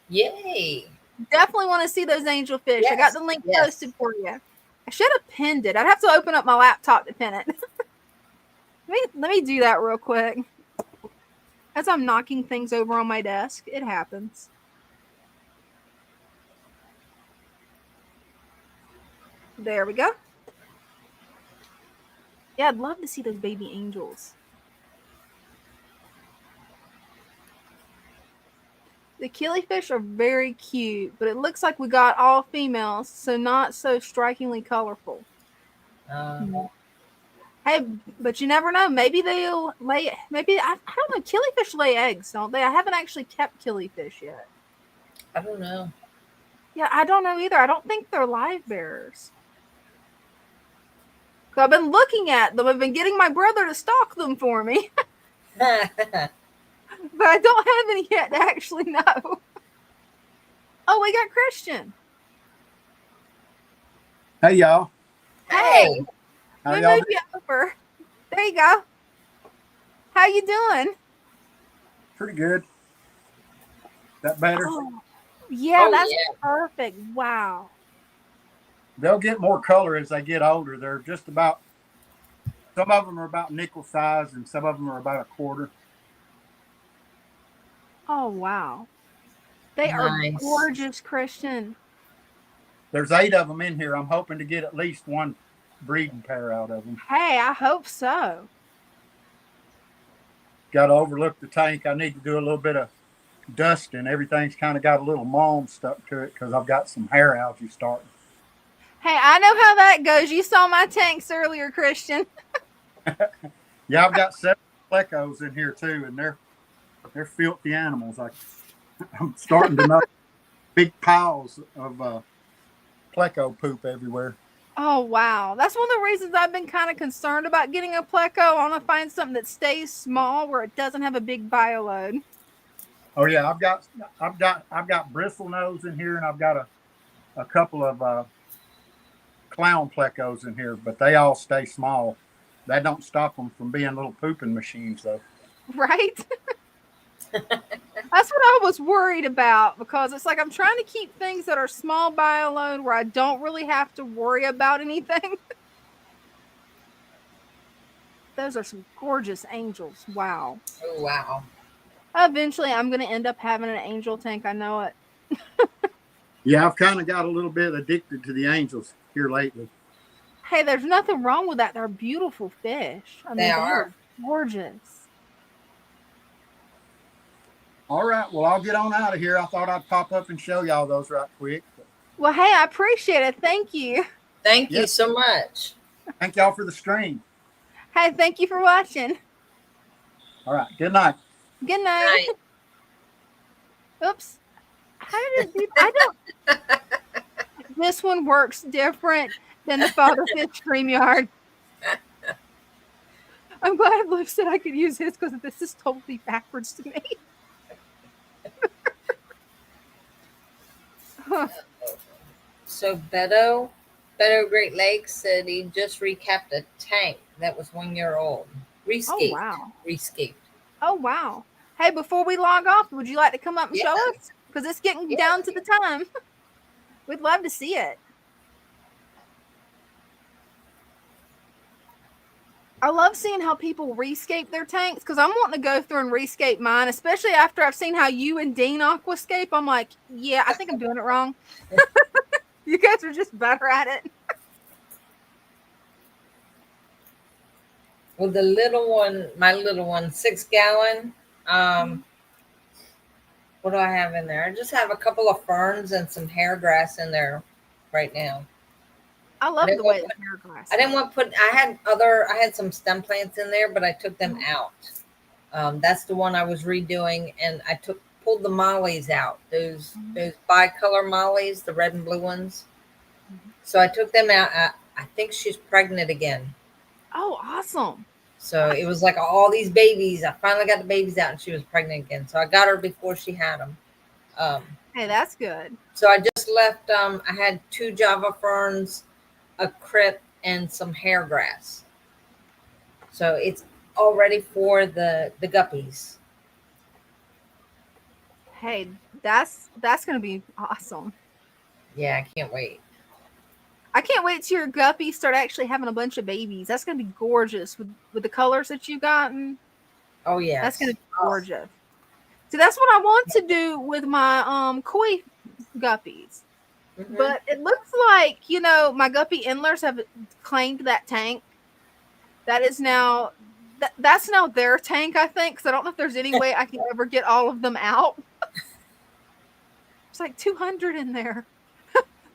Yay. Definitely want to see those angelfish. I got Yes, the link yes. posted for you. I should have pinned it. I'd have to open up my laptop to pin it. Let me do that real quick. As I'm knocking things over on my desk, it happens. There we go. Yeah, I'd love to see those baby angels. The killifish are very cute, but it looks like we got all females, so not so strikingly colorful. Hey, but you never know. Maybe they'll lay. Maybe I don't know. Killifish lay eggs, don't they? I haven't actually kept killifish yet. I don't know. Yeah, I don't know either. I don't think they're live bearers. So I've been looking at them. I've been getting my brother to stock them for me, but I don't have any yet to actually know. Oh, we got Christian. Hey, y'all. Hey, How we y'all moved you over. There you go. How you doing? Pretty good. That better? Oh, yeah, Oh, that's yeah. perfect. Wow. They'll get more color as they get older. They're just about, some of them are about nickel size and some of them are about a quarter. Oh, wow. They Nice. are gorgeous, Christian. There's 8 of them in here. I'm hoping to get at least one breeding pair out of them. Hey, I hope so. Got to overlook the tank. I need to do a little bit of dusting. Everything's kind of got a little mold stuck to it because I've got some hair algae starting. Hey, I know how that goes. You saw my tanks earlier, Christian. Yeah, I've got 7 plecos in here too, and they're filthy animals. I'm starting to know big piles of pleco poop everywhere. Oh, wow. That's one of the reasons I've been kind of concerned about getting a pleco. I want to find something that stays small where it doesn't have a big bioload. Oh yeah, I've got bristle nose in here, and I've got a couple of clown plecos in here, but they all stay small. That don't stop them from being little pooping machines, though. Right? That's what I was worried about, because it's like I'm trying to keep things that are small bioload where I don't really have to worry about anything. Those are some gorgeous angels. Wow. Oh, wow. Eventually, I'm going to end up having an angel tank. I know it. Yeah, I've kind of got a little bit addicted to the angels here lately. Hey, there's nothing wrong with that. They're beautiful fish. I mean, They are. gorgeous. All right, well, I'll get on out of here. I thought I'd pop up and show y'all those right quick. Well, hey, I appreciate it. Thank you. Thank you Yes. so much. Thank y'all for the stream. Hey, thank you for watching. All right. Good night. Good night. Oops. How did it do? I don't. This one works different than the Father Fish StreamYard. I'm glad Liv said I could use his because this is totally backwards to me. Huh. So Beto Great Lakes said he just recapped a tank that was 1 year old. Rescaped. Oh, wow. Rescaped. Oh, wow. Hey, before we log off, would you like to come up and Yeah. show us? Because it's getting down to the time. We'd love to see it. I love seeing how people rescape their tanks because I'm wanting to go through and rescape mine, especially after I've seen how you and Dean aquascape. I'm like, yeah, I think I'm doing it wrong. You guys are just better at it. Well, the little one, my little one, 6 gallon. What do I have in there? I just have a couple of ferns and some hair grass in there right now. I love the way the hair grass. I didn't want to put. I had some stem plants in there, but I took them out. That's the one I was redoing, and I pulled the mollies out. Those bicolor mollies, the red and blue ones. So I took them out. I think she's pregnant again. Oh, awesome. So it was like all these babies. I finally got the babies out, and she was pregnant again. So I got her before she had them. Hey, that's good. So I just left. I had 2 Java ferns, a crip, and some hair grass. So it's all ready for the guppies. Hey, that's gonna be awesome. Yeah, I can't wait. I can't wait till your guppies start actually having a bunch of babies. That's gonna be gorgeous with the colors that you've gotten. Oh yeah, that's gonna be gorgeous. So that's what I want to do with my koi guppies. But it looks like, my guppy endlers have claimed that tank. That is now, that's now their tank, I think. Because I don't know if there's any way I can ever get all of them out. It's like 200 in there.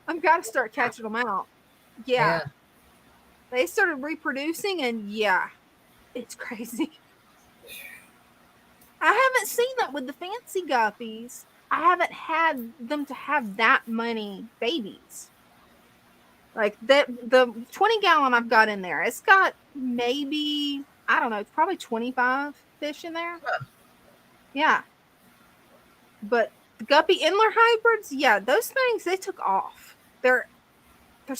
I've got to start catching them out. Yeah. They started reproducing, and yeah, it's crazy. I haven't seen that with the fancy guppies. I haven't had them to have that many babies. Like the 20 gallon I've got in there, it's got maybe, I don't know, it's probably 25 fish in there. Yeah. But the guppy endler hybrids, yeah, those things, they took off. There's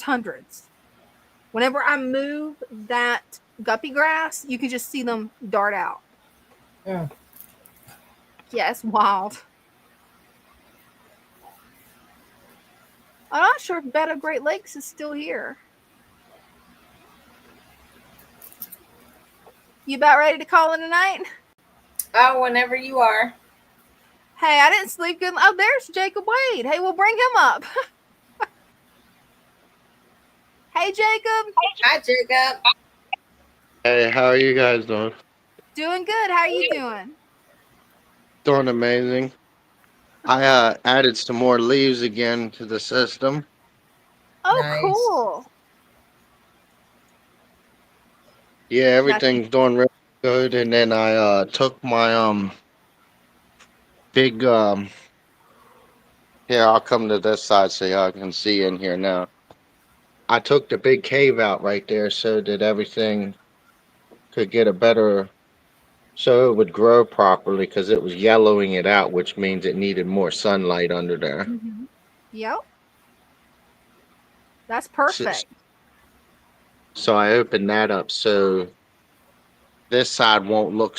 hundreds. Whenever I move that guppy grass, you can just see them dart out. Yeah, it's wild. I'm not sure if Beto Great Lakes is still here. You about ready to call it a night? Oh, whenever you are. Hey, I didn't sleep good. Oh, there's Jacob Wade. Hey, we'll bring him up. Hey, Jacob. Hi, Jacob. Hey, how are you guys doing? Doing good. How are you doing? Doing amazing. I added some more leaves again to the system. Oh, Nice. cool. Yeah, everything's doing really good. And then I took my big here, I'll come to this side so y'all can see in here now. I took the big cave out right there so that everything could get a better, so it would grow properly, because it was yellowing it out, which means it needed more sunlight under there. Mm-hmm. Yep. That's perfect. So I opened that up so this side won't look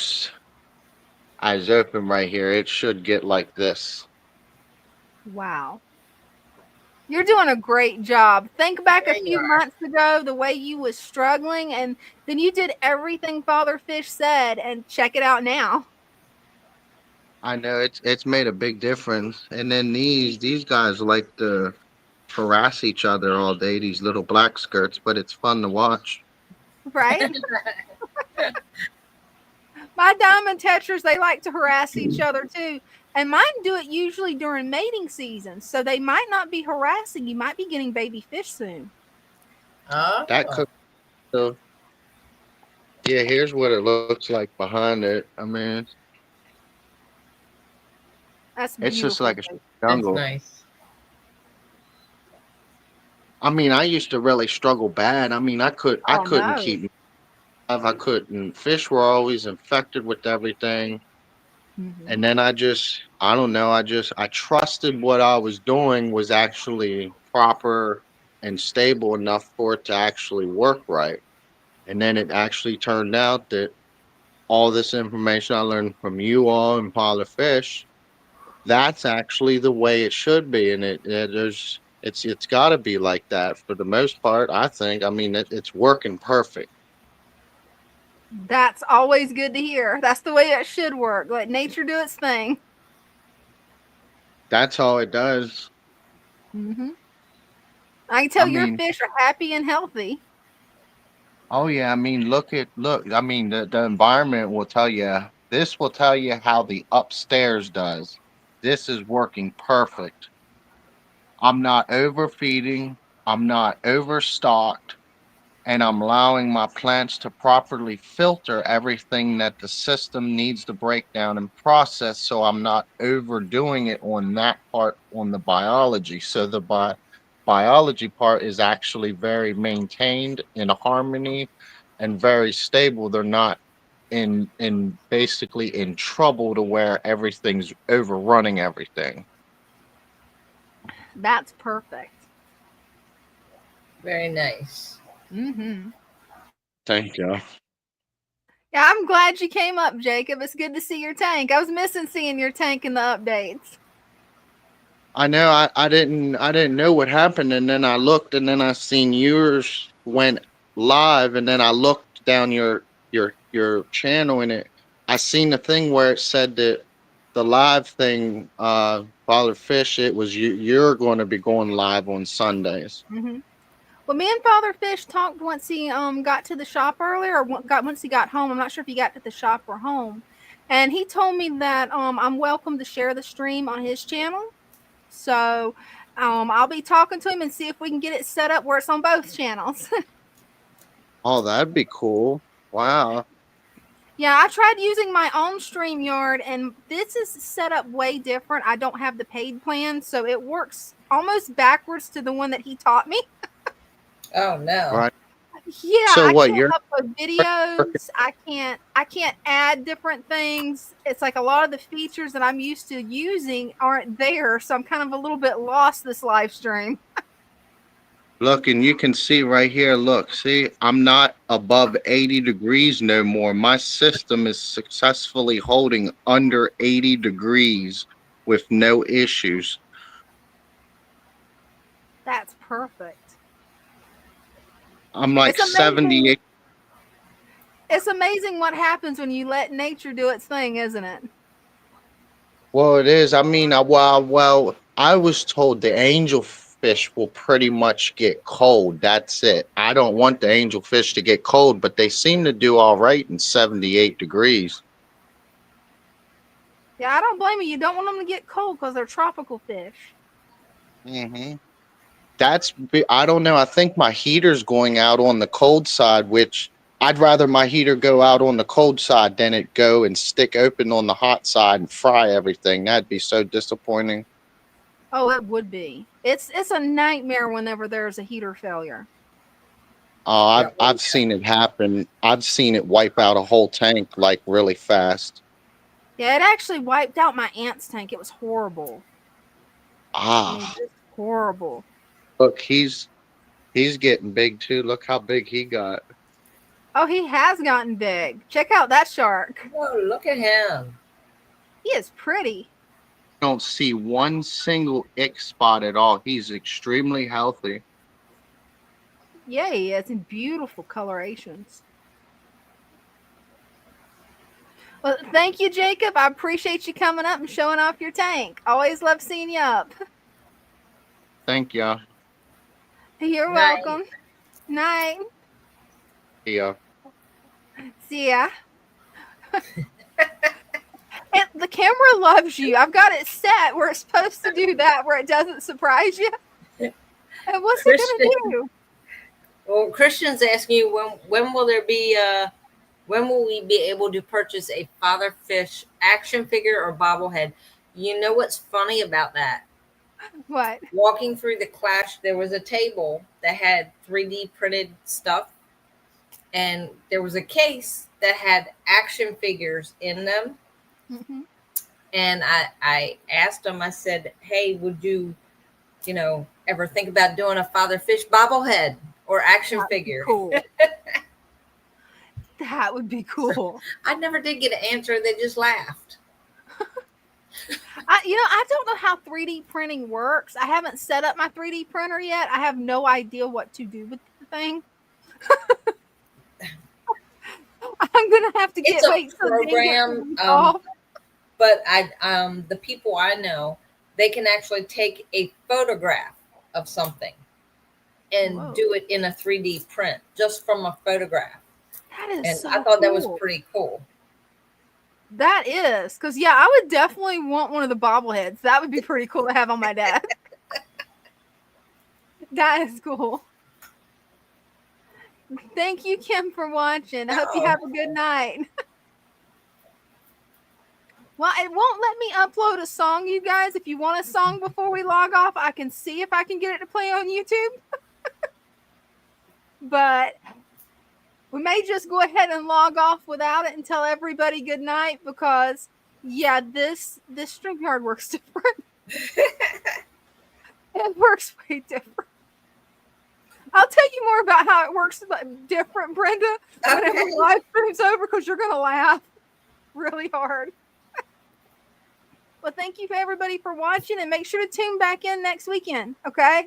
as open right here. It should get like this. Wow. You're doing a great job. Think back a few months ago, the way you was struggling, and then you did everything Father Fish said, and check it out now. I know it's made a big difference. And then these guys like to harass each other all day, these little black skirts, but it's fun to watch. Right? My diamond tetras, they like to harass each other too. And mine do it usually during mating season. So they might not be harassing. You might be getting baby fish soon. That could. So Yeah, here's what it looks like behind it. I mean, That's it's just beautiful. like a Jake. That's jungle. nice. I mean, I used to really struggle bad. I mean, I Oh couldn't no. keep alive. I couldn't. Fish were always infected with everything. Mhm. And then I don't know, I trusted what I was doing was actually proper and stable enough for it to actually work right. And then it actually turned out that all this information I learned from you all and Pilot Fish, that's actually the way it should be. And it's got to be like that for the most part, I think. I mean, it's working perfect. That's always good to hear. That's the way it should work. Let nature do its thing. That's all it does. Hmm. I can I tell your mean, fish are happy and healthy. oh yeah, I mean, look. I mean, the environment will tell you. This will tell you how the upstairs does. This is working perfect. I'm not overfeeding. I'm not overstocked, and I'm allowing my plants to properly filter everything that the system needs to break down and process. So I'm not overdoing it on that part on the biology. So the biology part is actually very maintained in harmony and very stable. They're not in basically in trouble to where everything's overrunning everything. That's perfect. Very nice. Hmm. Thank you. Yeah, I'm glad you came up, Jacob. It's good to see your tank. I was missing seeing your tank in the updates. I know I didn't know what happened, and then I looked and then I seen yours went live, and then I looked down your channel and I seen the thing where it said that the live thing, Father Fish, it was you're going to be going live on Sundays. Hmm. Well, me and Father Fish talked once he got to the shop earlier, or once he got home. I'm not sure if he got to the shop or home, and he told me that I'm welcome to share the stream on his channel. So I'll be talking to him and see if we can get it set up where it's on both channels. Oh, that'd be cool. Wow. Yeah, I tried using my own StreamYard, and this is set up way different. I don't have the paid plan, so it works almost backwards to the one that he taught me. Oh no. Right. Yeah, So I what can't you're upload videos. I can't add different things. It's like a lot of the features that I'm used to using aren't there, so I'm kind of a little bit lost this live stream. Look, and you can see right here, look, see, I'm not above 80 degrees no more. My system is successfully holding under 80 degrees with no issues. That's perfect. I'm like It's amazing. 78. It's amazing what happens when you let nature do its thing, isn't it? Well, it is. I mean, well, I was told the angelfish will pretty much get cold. That's it. I don't want the angelfish to get cold, but they seem to do all right in 78 degrees. Yeah, I don't blame you. You don't want them to get cold because they're tropical fish. Hmm. I don't know. I think my heater's going out on the cold side, which I'd rather my heater go out on the cold side than it go and stick open on the hot side and fry everything. That'd be so disappointing. Oh, it would be. It's a nightmare whenever there's a heater failure. Oh, Yeah. I've seen it happen. I've seen it wipe out a whole tank like really fast. Yeah, it actually wiped out my aunt's tank. It was horrible. I mean, Ah, just horrible. look, he's getting big too. Look how big he got. Oh, he has gotten big. Check out that shark. Oh, look at him. He is pretty. Don't see one single ick spot at all. He's extremely healthy. Yeah, he is in beautiful colorations. Well, thank you, Jacob. I appreciate you coming up and showing off your tank. Always love seeing you up. Thank you. You're Night. welcome. Night. Yeah. See ya. And the camera loves you. I've got it set where it's supposed to do that, where it doesn't surprise you. And what's it gonna do? Well, Christian's asking you when will there be When will we be able to purchase a Father Fish action figure or bobblehead? You know what's funny about that? What? Walking through the Clash, there was a table that had 3D printed stuff, and there was a case that had action figures in them. Hmm. And I asked them, I said, hey, would you, ever think about doing a Father Fish bobblehead or action That would be figure? cool. That would be cool. I never did get an answer. They just laughed. I don't know how 3D printing works. I haven't set up my 3D printer yet. I have no idea what to do with the thing. I'm gonna have to It's a wait till Dan gets program, off. but the people I know, they can actually take a photograph of something and Whoa. do it in a 3D print just from a photograph. That is And so I thought that was cool. pretty cool. That is, because I would definitely want one of the bobbleheads. That would be pretty cool to have on my desk. That is cool. Thank you, Kim, for watching. I hope you have a good night. Well, it won't let me upload a song, you guys. If you want a song before we log off, I can see if I can get it to play on YouTube. But we may just go ahead and log off without it and tell everybody good night because, yeah, this StreamYard works different. It works way different. I'll tell you more about how it works different, Brenda, whenever the live stream's over because you're going to laugh really hard. Well, thank you for everybody for watching and make sure to tune back in next weekend, okay?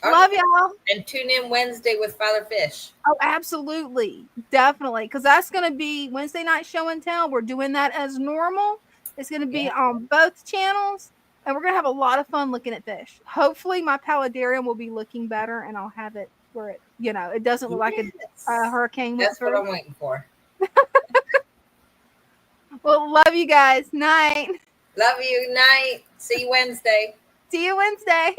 Love y'all. And tune in Wednesday with Father Fish. Oh, absolutely. Definitely. Because that's going to be Wednesday night show and tell. We're doing that as normal. It's going to be on both channels. And we're going to have a lot of fun looking at fish. Hopefully my paludarium will be looking better and I'll have it where it, it doesn't look like a hurricane. That's what I'm waiting for. Well, love you guys. Night. Love you. Night. See you Wednesday. See you Wednesday.